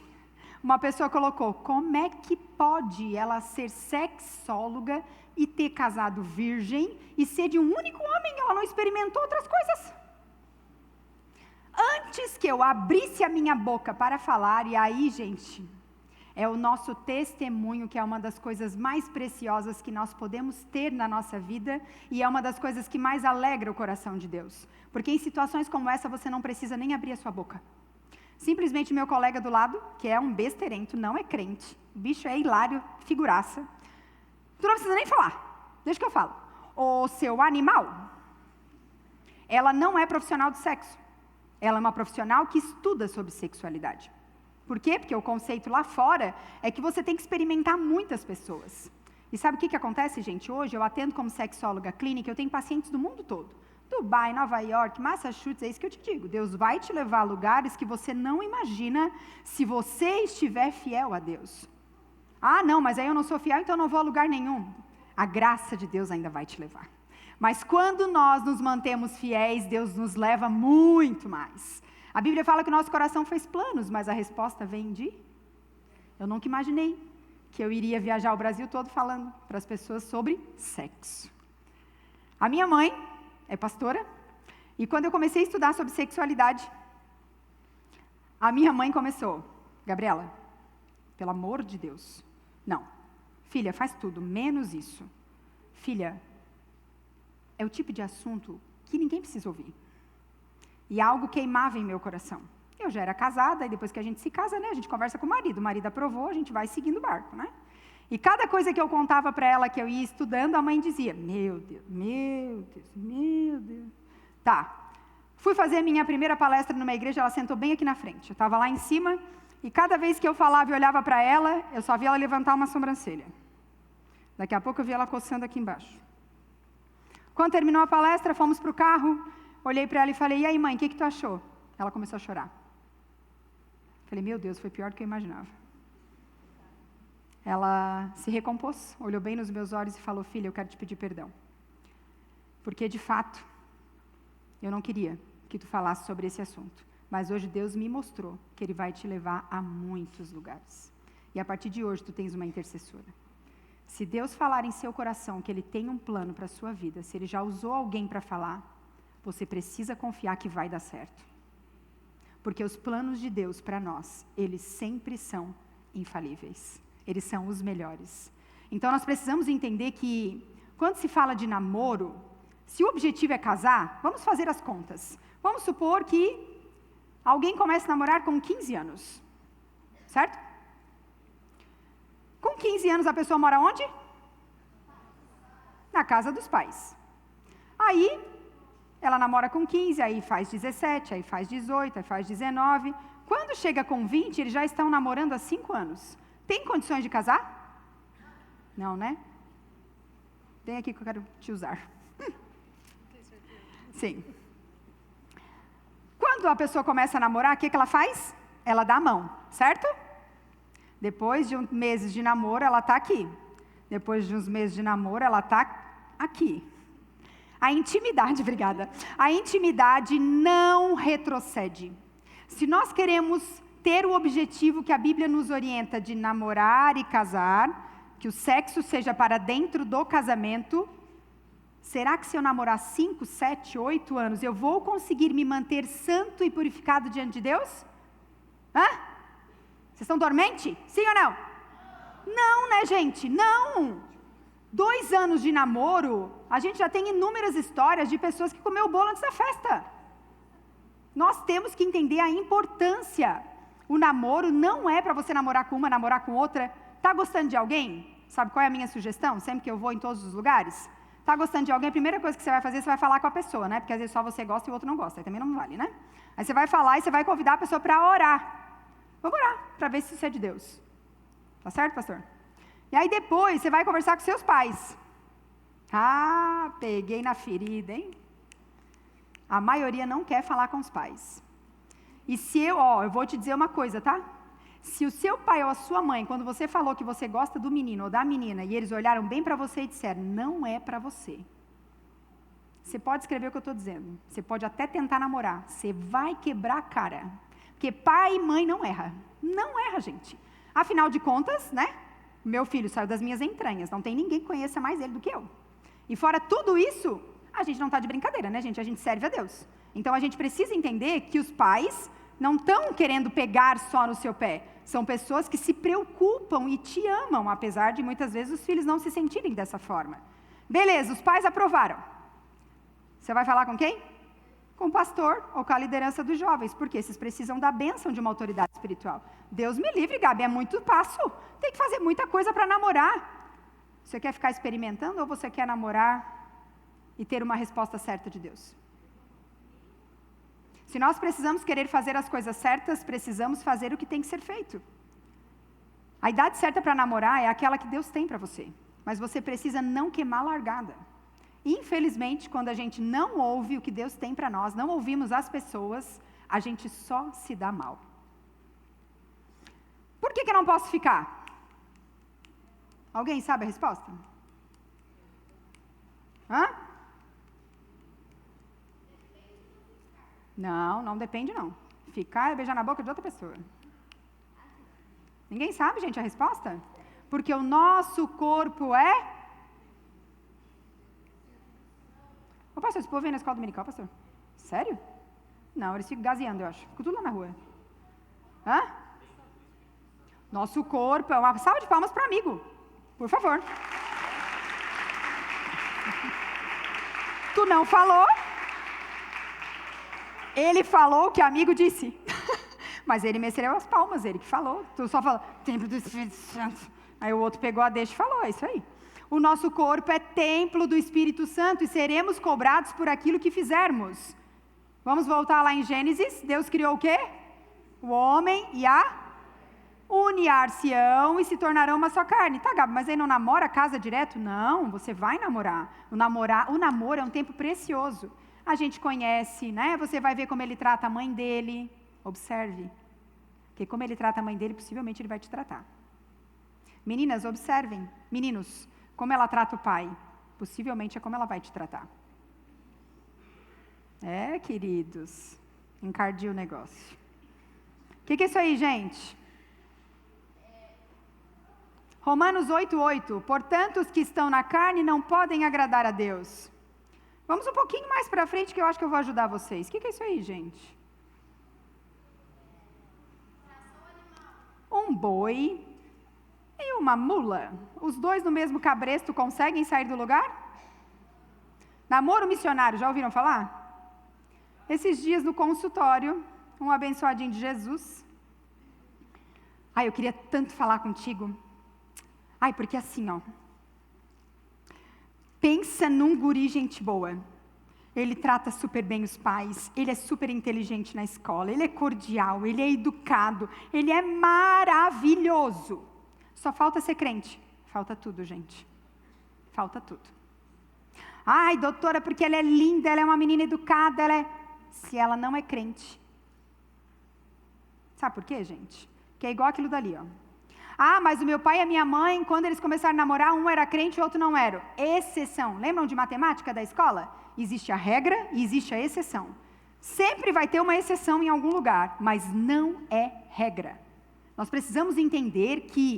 uma pessoa colocou, como é que pode ela ser sexóloga e ter casado virgem, e ser de um único homem, ela não experimentou outras coisas? Antes que eu abrisse a minha boca para falar, e aí, gente, é o nosso testemunho que é uma das coisas mais preciosas que nós podemos ter na nossa vida, e é uma das coisas que mais alegra o coração de Deus. Porque em situações como essa, você não precisa nem abrir a sua boca. Simplesmente meu colega do lado, que é um besteirento, não é crente, o bicho é hilário, figuraça. Tu não precisa nem falar, deixa que eu falo. O seu animal, ela não é profissional de sexo. Ela é uma profissional que estuda sobre sexualidade. Por quê? Porque o conceito lá fora é que você tem que experimentar muitas pessoas. E sabe o que acontece, gente? Hoje eu atendo como sexóloga clínica, eu tenho pacientes do mundo todo. Dubai, Nova York, Massachusetts, é isso que eu te digo. Deus vai te levar a lugares que você não imagina se você estiver fiel a Deus. Ah, não, mas aí eu não sou fiel, então eu não vou a lugar nenhum. A graça de Deus ainda vai te levar. Mas quando nós nos mantemos fiéis, Deus nos leva muito mais. A Bíblia fala que o nosso coração fez planos, mas a resposta vem de... Eu nunca imaginei que eu iria viajar o Brasil todo falando para as pessoas sobre sexo. A minha mãe é pastora, e quando eu comecei a estudar sobre sexualidade, a minha mãe começou, Gabriela, pelo amor de Deus, não, filha, faz tudo, menos isso. Filha, é o tipo de assunto que ninguém precisa ouvir. E algo queimava em meu coração. Eu já era casada, e depois que a gente se casa, né, a gente conversa com o marido aprovou, a gente vai seguindo o barco, né? E cada coisa que eu contava para ela que eu ia estudando, a mãe dizia, meu Deus, meu Deus, meu Deus. Tá, fui fazer a minha primeira palestra numa igreja, ela sentou bem aqui na frente. Eu estava lá em cima, e cada vez que eu falava e olhava para ela, eu só via ela levantar uma sobrancelha. Daqui a pouco eu vi ela coçando aqui embaixo. Quando terminou a palestra, fomos para o carro, olhei para ela e falei, e aí mãe, o que tu achou? Ela começou a chorar. Falei, meu Deus, foi pior do que eu imaginava. Ela se recompôs, olhou bem nos meus olhos e falou, filha, eu quero te pedir perdão. Porque, de fato, eu não queria que tu falasse sobre esse assunto. Mas hoje Deus me mostrou que Ele vai te levar a muitos lugares. E a partir de hoje tu tens uma intercessora. Se Deus falar em seu coração que Ele tem um plano para a sua vida, se Ele já usou alguém para falar, você precisa confiar que vai dar certo. Porque os planos de Deus para nós, eles sempre são infalíveis. Eles são os melhores. Então nós precisamos entender que, quando se fala de namoro, Se o objetivo é casar, vamos fazer as contas. Vamos supor que alguém comece a namorar com 15 anos. Certo? Com 15 anos a pessoa mora onde? Na casa dos pais. Aí, ela namora com 15, aí faz 17, aí faz 18, aí faz 19. Quando chega com 20, eles já estão namorando há 5 anos. Tem condições de casar? Não, né? Vem aqui que eu quero te usar. Sim. Quando a pessoa começa a namorar, o que ela faz? Ela dá a mão, certo? Depois de meses de namoro, ela está aqui. Depois de uns meses de namoro, ela está aqui. A intimidade, obrigada. A intimidade não retrocede. Se nós queremos ter o objetivo que a Bíblia nos orienta de namorar e casar, que o sexo seja para dentro do casamento, será que se eu namorar 5, 7, 8 anos, eu vou conseguir me manter santo e purificado diante de Deus? Hã? Vocês estão dormente? Sim ou não? Não, né, gente? Não! 2 anos de namoro, a gente já tem inúmeras histórias de pessoas que comeu o bolo antes da festa. Nós temos que entender a importância. O namoro não é para você namorar com uma, namorar com outra. Tá gostando de alguém? Sabe qual é a minha sugestão? Sempre que eu vou em todos os lugares. Tá gostando de alguém, a primeira coisa que você vai fazer, você vai falar com a pessoa, né? Porque às vezes só você gosta e o outro não gosta. Aí também não vale, né? Aí você vai falar e você vai convidar a pessoa para orar. Vamos orar, para ver se isso é de Deus. Tá certo, pastor? E aí depois você vai conversar com seus pais. Ah, peguei na ferida, hein? A maioria não quer falar com os pais. E se eu vou te dizer uma coisa, tá? Se o seu pai ou a sua mãe, quando você falou que você gosta do menino ou da menina, e eles olharam bem para você e disseram, não é para você. Você pode escrever o que eu estou dizendo. Você pode até tentar namorar. Você vai quebrar a cara. Porque pai e mãe não erra. Não erra, gente. Afinal de contas, né? Meu filho saiu das minhas entranhas. Não tem ninguém que conheça mais ele do que eu. E fora tudo isso, a gente não está de brincadeira, né, gente? A gente serve a Deus. Então, a gente precisa entender que os pais não estão querendo pegar só no seu pé. São pessoas que se preocupam e te amam, apesar de muitas vezes os filhos não se sentirem dessa forma. Beleza, os pais aprovaram. Você vai falar com quem? Com o pastor ou com a liderança dos jovens, porque esses precisam da bênção de uma autoridade espiritual. Deus me livre, Gabi, é muito passo. Tem que fazer muita coisa para namorar. Você quer ficar experimentando ou você quer namorar e ter uma resposta certa de Deus? Se nós precisamos querer fazer as coisas certas, precisamos fazer o que tem que ser feito. A idade certa para namorar é aquela que Deus tem para você, mas você precisa não queimar a largada. Infelizmente, quando a gente não ouve o que Deus tem para nós, não ouvimos as pessoas, a gente só se dá mal. Por que eu não posso ficar? Alguém sabe a resposta? Hã? Não depende não. Ficar é beijar na boca de outra pessoa. Ninguém sabe, gente, a resposta? Porque o nosso corpo é... Ô, pastor, esse povo vem na escola dominical, pastor? Sério? Não, eles ficam gazeando, eu acho. Ficam tudo lá na rua. Hã? Nosso corpo é uma salva de palmas para amigo. Por favor. Tu não falou. Ele falou o que o amigo disse. Mas ele mexeu as palmas, ele que falou. Tu só falou, templo do Espírito Santo. Aí o outro pegou a deixa e falou, é isso aí. O nosso corpo é templo do Espírito Santo e seremos cobrados por aquilo que fizermos. Vamos voltar lá em Gênesis. Deus criou o quê? O homem e a... Unir-se-ão e se tornarão uma só carne. Tá, Gabi, mas aí não namora, casa direto? Não, você vai namorar. O namoro é um tempo precioso. A gente conhece, né? Você vai ver como ele trata a mãe dele. Observe. Porque como ele trata a mãe dele, possivelmente ele vai te tratar. Meninas, observem. Meninos, como ela trata o pai, possivelmente é como ela vai te tratar. É, queridos. Encardia o negócio. O que é isso aí, gente? Romanos 8:8. Portanto, os que estão na carne não podem agradar a Deus. Vamos um pouquinho mais para frente que eu acho que eu vou ajudar vocês. O que é isso aí, gente? Um boi e uma mula. Os dois no mesmo cabresto conseguem sair do lugar? Namoro missionário, já ouviram falar? Esses dias no consultório, um abençoadinho de Jesus. Ai, eu queria tanto falar contigo. Ai, porque assim, ó. Pensa num guri gente boa. Ele trata super bem os pais, ele é super inteligente na escola, ele é cordial, ele é educado, ele é maravilhoso. Só falta ser crente. Falta tudo, gente. Falta tudo. Ai, doutora, porque ela é linda, ela é uma menina educada, ela é... Se ela não é crente. Sabe por quê, gente? Que é igual aquilo dali, ó. Ah, mas o meu pai e a minha mãe, quando eles começaram a namorar, um era crente e o outro não era. Exceção. Lembram de matemática da escola? Existe a regra e existe a exceção. Sempre vai ter uma exceção em algum lugar, mas não é regra. Nós precisamos entender que,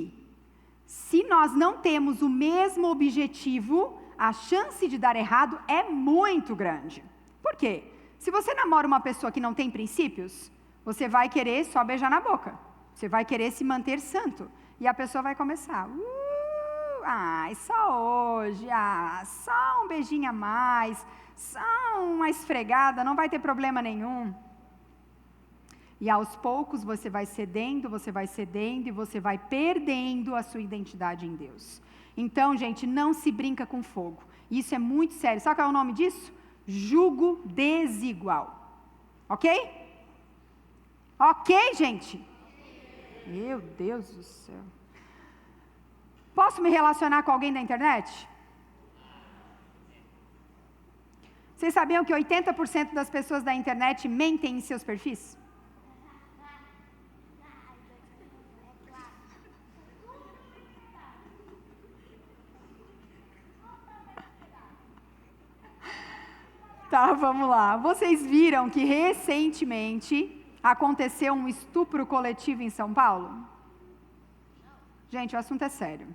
se nós não temos o mesmo objetivo, a chance de dar errado é muito grande. Por quê? Se você namora uma pessoa que não tem princípios, você vai querer só beijar na boca. Você vai querer se manter santo. E a pessoa vai começar. Só hoje. Só um beijinho a mais. Só uma esfregada, não vai ter problema nenhum. E aos poucos você vai cedendo e você vai perdendo a sua identidade em Deus. Então, gente, não se brinca com fogo. Isso é muito sério. Sabe qual é o nome disso? Jugo desigual. Ok? Ok, gente? Meu Deus do céu. Posso me relacionar com alguém da internet? Vocês sabiam que 80% das pessoas da internet mentem em seus perfis? Tá, vamos lá. Vocês viram que recentemente aconteceu um estupro coletivo em São Paulo? Gente, o assunto é sério.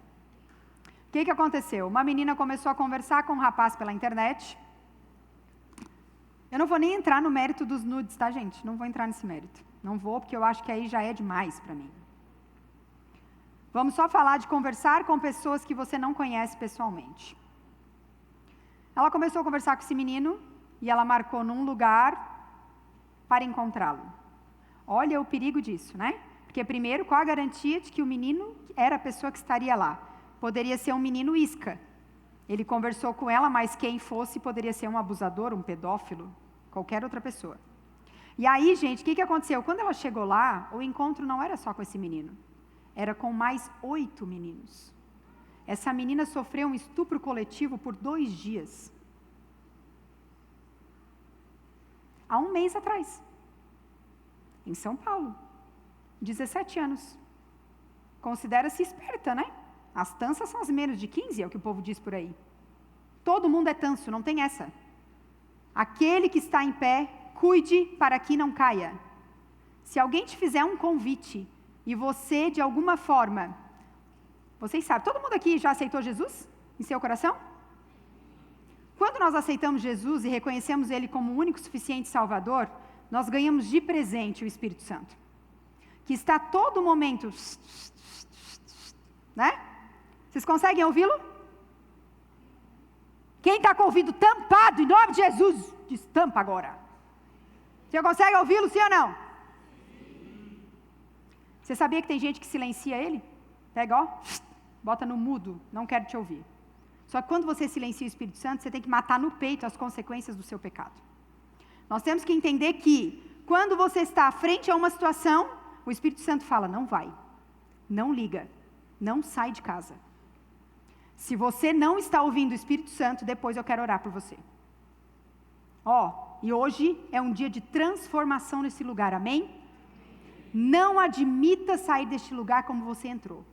O que aconteceu? Uma menina começou a conversar com um rapaz pela internet. Eu não vou nem entrar no mérito dos nudes, tá, gente? Não vou entrar nesse mérito. Não vou, porque eu acho que aí já é demais para mim. Vamos só falar de conversar com pessoas que você não conhece pessoalmente. Ela começou a conversar com esse menino e ela marcou num lugar para encontrá-lo. Olha o perigo disso, né? Porque primeiro, qual a garantia de que o menino era a pessoa que estaria lá? Poderia ser um menino isca. Ele conversou com ela, mas quem fosse poderia ser um abusador, um pedófilo, qualquer outra pessoa. E aí, gente, o que aconteceu? Quando ela chegou lá, o encontro não era só com esse menino. Era com mais 8 meninos. Essa menina sofreu um estupro coletivo por 2 dias. Há um mês atrás. Em São Paulo. 17 anos. Considera-se esperta, né? As tansas são as menos de 15, é o que o povo diz por aí. Todo mundo é tanso, não tem essa. Aquele que está em pé, cuide para que não caia. Se alguém te fizer um convite e você, de alguma forma, vocês sabem, todo mundo aqui já aceitou Jesus em seu coração? Quando nós aceitamos Jesus e reconhecemos Ele como o único suficiente Salvador, nós ganhamos de presente o Espírito Santo, que está a todo momento, né? Vocês conseguem ouvi-lo? Quem está com o ouvido tampado, em nome de Jesus, destampa agora. Você consegue ouvi-lo, sim ou não? Você sabia que tem gente que silencia ele? Pega, ó, bota no mudo, não quero te ouvir. Só que quando você silencia o Espírito Santo, você tem que matar no peito as consequências do seu pecado. Nós temos que entender que, quando você está frente a uma situação, o Espírito Santo fala, não vai, não liga, não sai de casa. Se você não está ouvindo o Espírito Santo, depois eu quero orar por você. E hoje é um dia de transformação nesse lugar, amém? Não admita sair deste lugar como você entrou.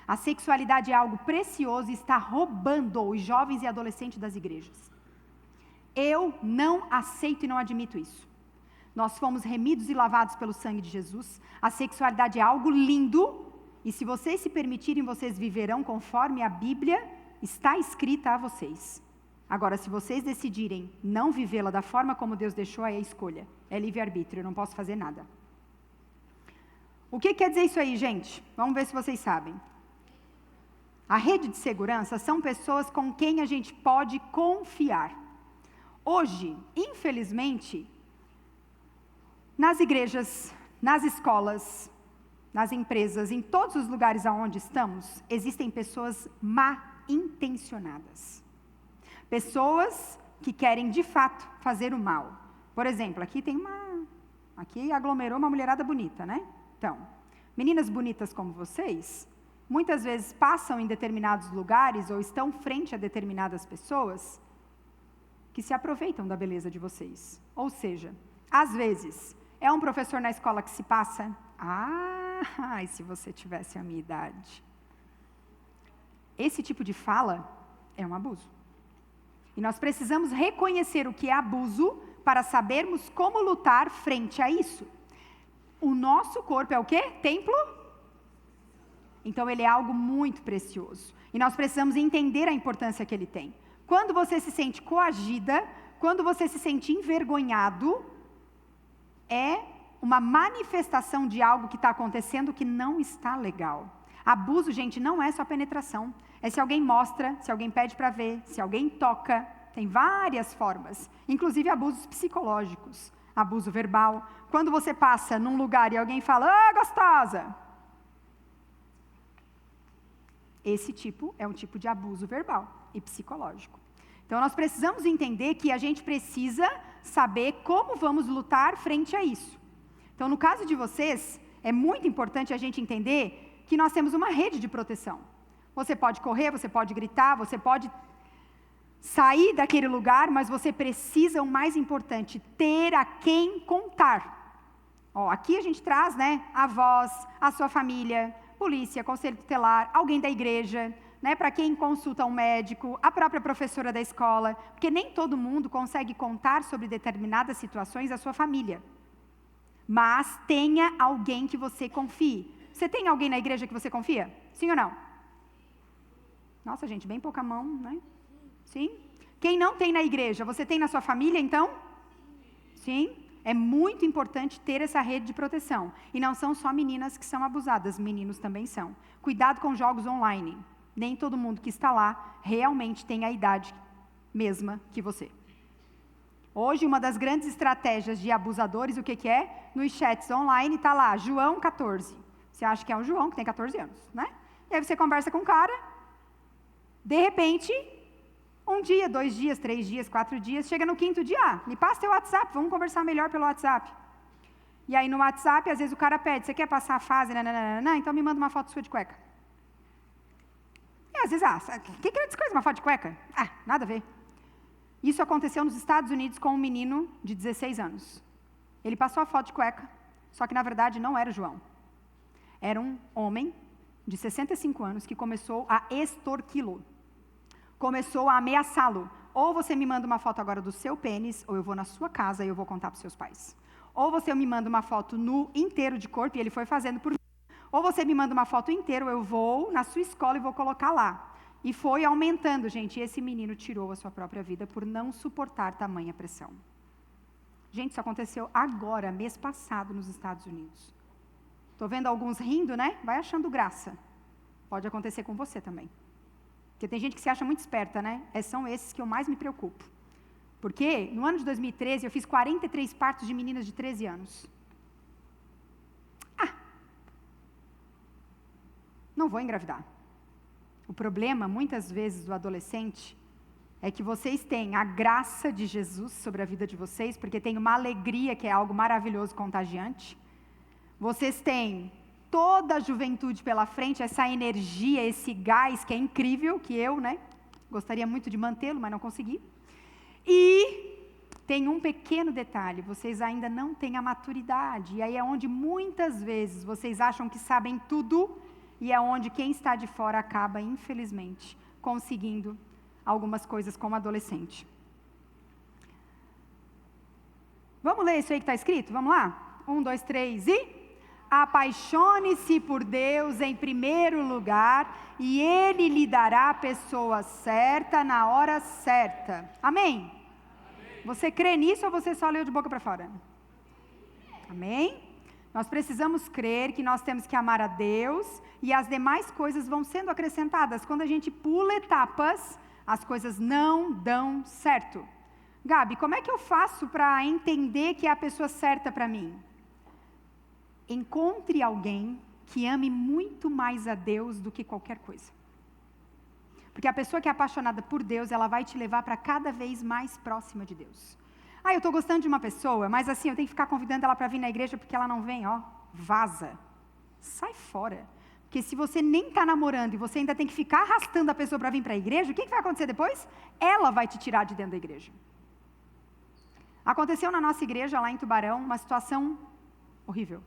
A sexualidade é algo precioso e está roubando os jovens e adolescentes das igrejas. Eu não aceito e não admito isso. Nós fomos remidos e lavados pelo sangue de Jesus. A sexualidade é algo lindo. E se vocês se permitirem, vocês viverão conforme a Bíblia está escrita a vocês. Agora, se vocês decidirem não vivê-la da forma como Deus deixou, é a escolha. É livre-arbítrio, eu não posso fazer nada. O que quer dizer isso aí, gente? Vamos ver se vocês sabem. A rede de segurança são pessoas com quem a gente pode confiar. Hoje, infelizmente, nas igrejas, nas escolas, nas empresas, em todos os lugares aonde estamos, existem pessoas mal intencionadas. Pessoas que querem, de fato, fazer o mal. Por exemplo, aqui aglomerou uma mulherada bonita, né? Então, meninas bonitas como vocês, muitas vezes passam em determinados lugares ou estão frente a determinadas pessoas que se aproveitam da beleza de vocês. Ou seja, às vezes, é um professor na escola que se passa... e se você tivesse a minha idade? Esse tipo de fala é um abuso. E nós precisamos reconhecer o que é abuso para sabermos como lutar frente a isso. O nosso corpo é o quê? Templo? Então ele é algo muito precioso. E nós precisamos entender a importância que ele tem. Quando você se sente coagida, quando você se sente envergonhado, é uma manifestação de algo que está acontecendo que não está legal. Abuso, gente, não é só penetração. É se alguém mostra, se alguém pede para ver, se alguém toca. Tem várias formas, inclusive abusos psicológicos, abuso verbal. Quando você passa num lugar e alguém fala, gostosa. Esse tipo é um tipo de abuso verbal e psicológico. Então nós precisamos entender que a gente precisa saber como vamos lutar frente a isso. Então, no caso de vocês, é muito importante a gente entender que nós temos uma rede de proteção. Você pode correr, você pode gritar, você pode sair daquele lugar, mas você precisa, o mais importante, ter a quem contar. Aqui a gente traz, avós, a sua família, polícia, conselho tutelar, alguém da igreja, para quem consulta um médico, a própria professora da escola, porque nem todo mundo consegue contar sobre determinadas situações à sua família. Mas tenha alguém que você confie. Você tem alguém na igreja que você confia? Sim ou não? Nossa, gente, bem pouca mão, né? Sim? Quem não tem na igreja, você tem na sua família, então? Sim? É muito importante ter essa rede de proteção. E não são só meninas que são abusadas, meninos também são. Cuidado com jogos online. Nem todo mundo que está lá realmente tem a idade mesma que você. Hoje, uma das grandes estratégias de abusadores, o que é? Nos chats online está lá, João 14. Você acha que é um João que tem 14 anos, né? E aí você conversa com o cara, de repente, 1 dia, 2 dias, 3 dias, 4 dias, chega no 5º dia, me passa teu WhatsApp, vamos conversar melhor pelo WhatsApp. E aí no WhatsApp, às vezes o cara pede, você quer passar a fase, então me manda uma foto sua de cueca. E às vezes, o que é descoisa, uma foto de cueca? Nada a ver. Isso aconteceu nos Estados Unidos com um menino de 16 anos. Ele passou a foto de cueca, só que na verdade não era o João. Era um homem de 65 anos que começou a extorquí-lo. Começou a ameaçá-lo. Ou você me manda uma foto agora do seu pênis, ou eu vou na sua casa e eu vou contar para os seus pais. Ou você me manda uma foto nu inteiro de corpo, e ele foi fazendo por mim. Ou você me manda uma foto inteira, ou eu vou na sua escola e vou colocar lá. E foi aumentando, gente, e esse menino tirou a sua própria vida por não suportar tamanha pressão. Gente, isso aconteceu agora, mês passado, nos Estados Unidos. Estou vendo alguns rindo, Vai achando graça. Pode acontecer com você também. Porque tem gente que se acha muito esperta, São esses que eu mais me preocupo. Porque, no ano de 2013, eu fiz 43 partos de meninas de 13 anos. Não vou engravidar. O problema, muitas vezes, do adolescente, é que vocês têm a graça de Jesus sobre a vida de vocês, porque tem uma alegria que é algo maravilhoso, contagiante. Vocês têm toda a juventude pela frente, essa energia, esse gás que é incrível, que eu, gostaria muito de mantê-lo, mas não consegui. E tem um pequeno detalhe, vocês ainda não têm a maturidade, e aí é onde muitas vezes vocês acham que sabem tudo, e é onde quem está de fora acaba, infelizmente, conseguindo algumas coisas como adolescente. Vamos ler isso aí que está escrito? Vamos lá? 1, 2, 3 e... Apaixone-se por Deus em primeiro lugar, e Ele lhe dará a pessoa certa na hora certa. Amém? Você crê nisso ou você só leu de boca para fora? Amém? Nós precisamos crer que nós temos que amar a Deus e as demais coisas vão sendo acrescentadas. Quando a gente pula etapas, as coisas não dão certo. Gabi, como é que eu faço para entender que é a pessoa certa para mim? Encontre alguém que ame muito mais a Deus do que qualquer coisa. Porque a pessoa que é apaixonada por Deus, ela vai te levar para cada vez mais próxima de Deus. Eu estou gostando de uma pessoa, mas assim, eu tenho que ficar convidando ela para vir na igreja porque ela não vem, vaza. Sai fora. Porque se você nem está namorando e você ainda tem que ficar arrastando a pessoa para vir para a igreja, o que vai acontecer depois? Ela vai te tirar de dentro da igreja. Aconteceu na nossa igreja, lá em Tubarão, uma situação horrível.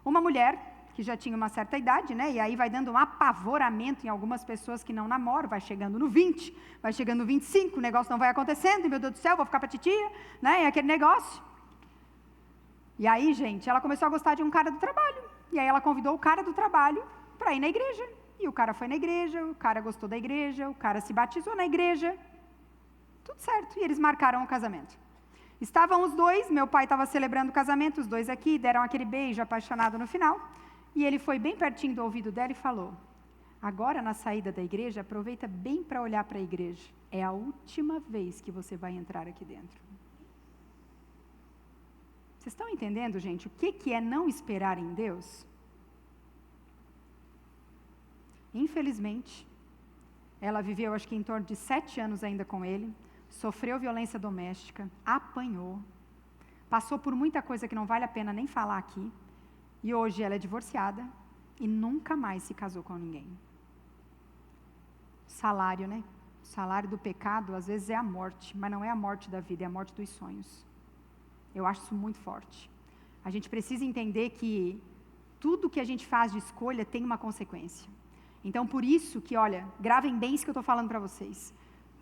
Uma mulher que já tinha uma certa idade, né? E aí vai dando um apavoramento em algumas pessoas que não namoram, vai chegando no 20, vai chegando no 25, o negócio não vai acontecendo, e meu Deus do céu, vou ficar para titia, né? E aquele negócio. E aí, gente, ela começou a gostar de um cara do trabalho. E aí ela convidou o cara do trabalho para ir na igreja. E o cara foi na igreja, o cara gostou da igreja, o cara se batizou na igreja. Tudo certo, e eles marcaram o casamento. Estavam os dois, meu pai estava celebrando o casamento, os dois aqui, deram aquele beijo apaixonado no final. E ele foi bem pertinho do ouvido dela e falou: agora na saída da igreja, aproveita bem para olhar para a igreja. É a última vez que você vai entrar aqui dentro. Vocês estão entendendo, gente, o que é não esperar em Deus? Infelizmente, ela viveu acho que em torno de 7 anos ainda com ele, sofreu violência doméstica, apanhou, passou por muita coisa que não vale a pena nem falar aqui, e hoje ela é divorciada e nunca mais se casou com ninguém. Salário, né? O salário do pecado às vezes é a morte, mas não é a morte da vida, é a morte dos sonhos. Eu acho isso muito forte. A gente precisa entender que tudo que a gente faz de escolha tem uma consequência. Então, por isso que, olha, gravem bem isso que eu estou falando para vocês.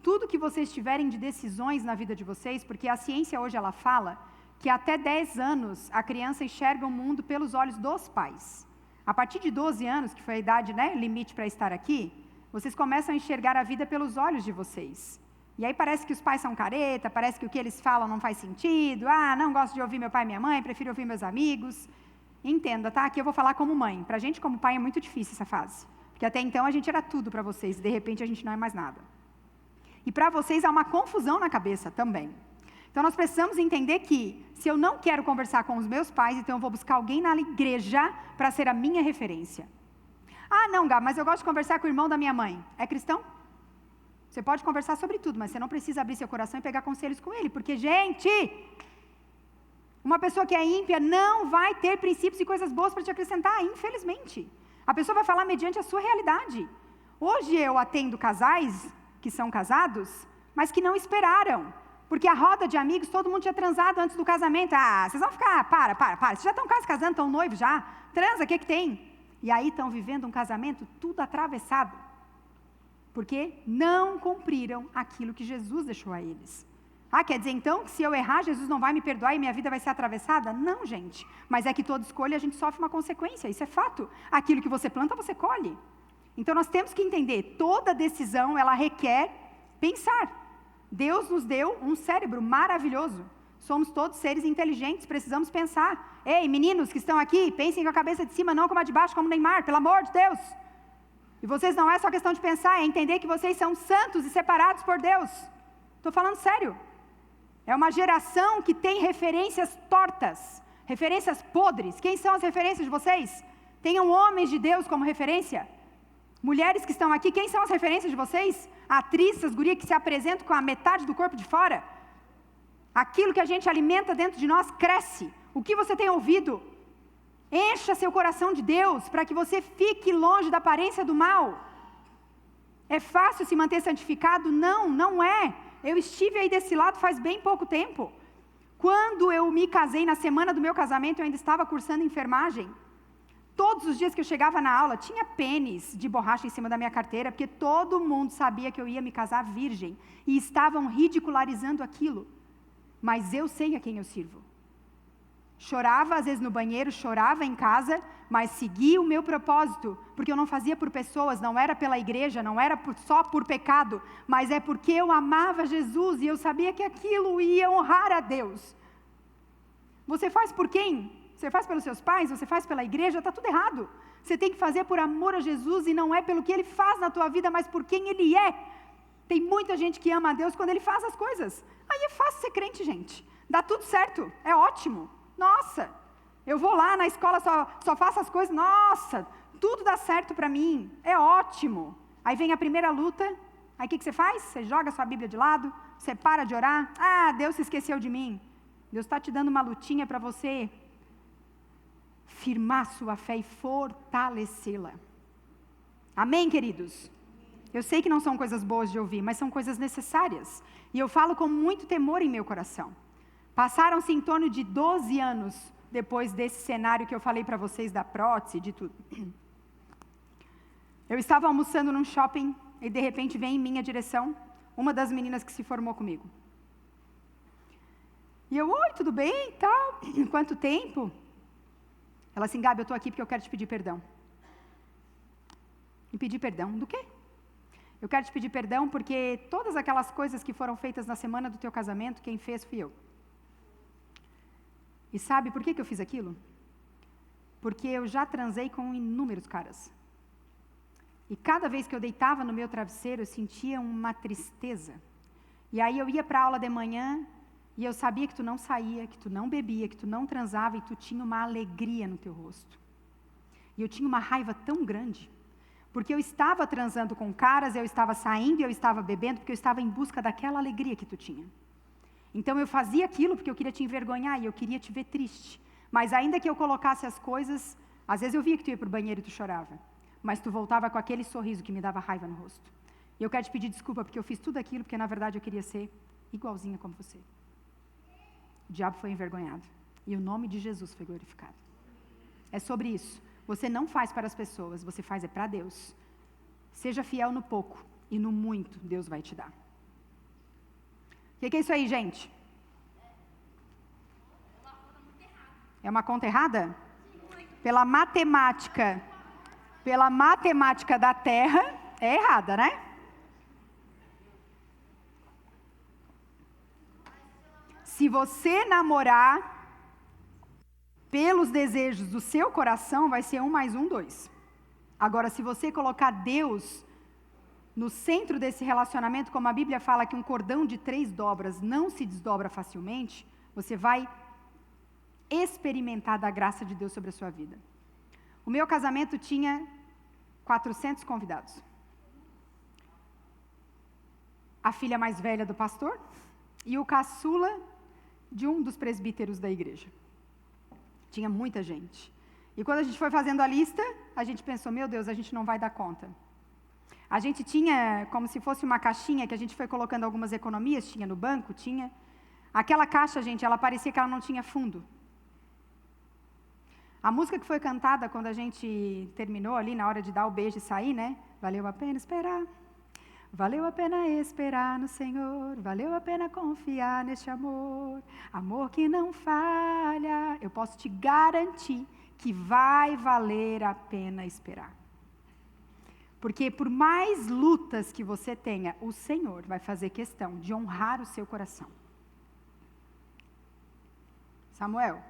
Tudo que vocês tiverem de decisões na vida de vocês, porque a ciência hoje ela fala que até 10 anos a criança enxerga o mundo pelos olhos dos pais. A partir de 12 anos, que foi a idade, né, limite para estar aqui, vocês começam a enxergar a vida pelos olhos de vocês. E aí parece que os pais são careta, parece que o que eles falam não faz sentido, não gosto de ouvir meu pai e minha mãe, prefiro ouvir meus amigos. Entenda, tá? Aqui eu vou falar como mãe. Pra gente como pai é muito difícil essa fase. Porque até então a gente era tudo para vocês, e de repente a gente não é mais nada. E para vocês há uma confusão na cabeça também. Então nós precisamos entender que, se eu não quero conversar com os meus pais, então eu vou buscar alguém na igreja para ser a minha referência. Não, Gabi, mas eu gosto de conversar com o irmão da minha mãe. É cristão? Você pode conversar sobre tudo, mas você não precisa abrir seu coração e pegar conselhos com ele. Porque, gente, uma pessoa que é ímpia não vai ter princípios e coisas boas para te acrescentar, infelizmente. A pessoa vai falar mediante a sua realidade. Hoje eu atendo casais que são casados, mas que não esperaram. Porque a roda de amigos, todo mundo tinha transado antes do casamento. Vocês vão ficar, para. Vocês já estão quase casando, estão noivos já. Transa, o que tem? E aí estão vivendo um casamento tudo atravessado. Porque não cumpriram aquilo que Jesus deixou a eles. Quer dizer então que se eu errar, Jesus não vai me perdoar e minha vida vai ser atravessada? Não, gente. Mas é que toda escolha a gente sofre uma consequência, isso é fato. Aquilo que você planta, você colhe. Então nós temos que entender, toda decisão ela requer pensar. Deus nos deu um cérebro maravilhoso. Somos todos seres inteligentes, precisamos pensar. Ei, meninos que estão aqui, pensem com a cabeça de cima, não como a de baixo, como Neymar, pelo amor de Deus. E vocês não é só questão de pensar, é entender que vocês são santos e separados por Deus. Estou falando sério. É uma geração que tem referências tortas, referências podres. Quem são as referências de vocês? Tenham homens de Deus como referência. Mulheres que estão aqui, quem são as referências de vocês? Atrizes, as gurias que se apresentam com a metade do corpo de fora. Aquilo que a gente alimenta dentro de nós cresce. O que você tem ouvido? Encha seu coração de Deus, para que você fique longe da aparência do mal. É fácil se manter santificado? Não, não é. Eu estive aí desse lado faz bem pouco tempo. Quando eu me casei, na semana do meu casamento, eu ainda estava cursando enfermagem. Todos os dias que eu chegava na aula, tinha pênis de borracha em cima da minha carteira, porque todo mundo sabia que eu ia me casar virgem. E estavam ridicularizando aquilo. Mas eu sei a quem eu sirvo. Chorava às vezes no banheiro, chorava em casa, mas seguia o meu propósito, porque eu não fazia por pessoas, não era pela igreja, não era só por pecado, mas é porque eu amava Jesus e eu sabia que aquilo ia honrar a Deus. Você faz por quem? Você faz pelos seus pais? Você faz pela igreja? Está tudo errado. Você tem que fazer por amor a Jesus e não é pelo que Ele faz na tua vida, mas por quem Ele é. Tem muita gente que ama a Deus quando Ele faz as coisas. Aí é fácil ser crente, gente. Dá tudo certo, é ótimo. Nossa, eu vou lá na escola, só faço as coisas, nossa, tudo dá certo para mim, é ótimo. Aí vem a primeira luta, aí o que você faz? Você joga sua Bíblia de lado, você para de orar, Deus se esqueceu de mim. Deus está te dando uma lutinha para você firmar sua fé e fortalecê-la. Amém, queridos? Eu sei que não são coisas boas de ouvir, mas são coisas necessárias. E eu falo com muito temor em meu coração. Passaram-se em torno de 12 anos depois desse cenário que eu falei para vocês da prótese, de tudo. Eu estava almoçando num shopping e de repente vem em minha direção uma das meninas que se formou comigo. E eu, oi, tudo bem, tal, quanto tempo? Ela assim, Gabi, eu estou aqui porque eu quero te pedir perdão. Me pedir perdão do quê? Eu quero te pedir perdão porque todas aquelas coisas que foram feitas na semana do teu casamento, quem fez fui eu. E sabe por que eu fiz aquilo? Porque eu já transei com inúmeros caras. E cada vez que eu deitava no meu travesseiro, eu sentia uma tristeza. E aí eu ia para a aula de manhã e eu sabia que tu não saía, que tu não bebia, que tu não transava e tu tinha uma alegria no teu rosto. E eu tinha uma raiva tão grande, porque eu estava transando com caras, eu estava saindo e eu estava bebendo, porque eu estava em busca daquela alegria que tu tinha. Então eu fazia aquilo porque eu queria te envergonhar e eu queria te ver triste. Mas ainda que eu colocasse as coisas, às vezes eu via que tu ia para o banheiro e tu chorava, mas tu voltava com aquele sorriso que me dava raiva no rosto. E eu quero te pedir desculpa porque eu fiz tudo aquilo, porque na verdade eu queria ser igualzinha como você. O diabo foi envergonhado e o nome de Jesus foi glorificado. É sobre isso. Você não faz para as pessoas, você faz é para Deus. Seja fiel no pouco e no muito Deus vai te dar. O que é isso aí, gente? É uma conta errada? Pela matemática da Terra, é errada, né? Se você namorar pelos desejos do seu coração, vai ser 1 mais 1, 2. Agora, se você colocar Deus no centro desse relacionamento, como a Bíblia fala que um cordão de 3 dobras não se desdobra facilmente, você vai experimentar da graça de Deus sobre a sua vida. O meu casamento tinha 400 convidados. A filha mais velha do pastor e o caçula de um dos presbíteros da igreja. Tinha muita gente. E quando a gente foi fazendo a lista, a gente pensou, meu Deus, a gente não vai dar conta. A gente tinha como se fosse uma caixinha que a gente foi colocando algumas economias, tinha no banco, tinha. Aquela caixa, gente, ela parecia que ela não tinha fundo. A música que foi cantada quando a gente terminou ali, na hora de dar o beijo e sair, né? Valeu a pena esperar. Valeu a pena esperar no Senhor, valeu a pena confiar neste amor, amor que não falha. Eu posso te garantir que vai valer a pena esperar. Porque por mais lutas que você tenha, o Senhor vai fazer questão de honrar o seu coração. Samuel,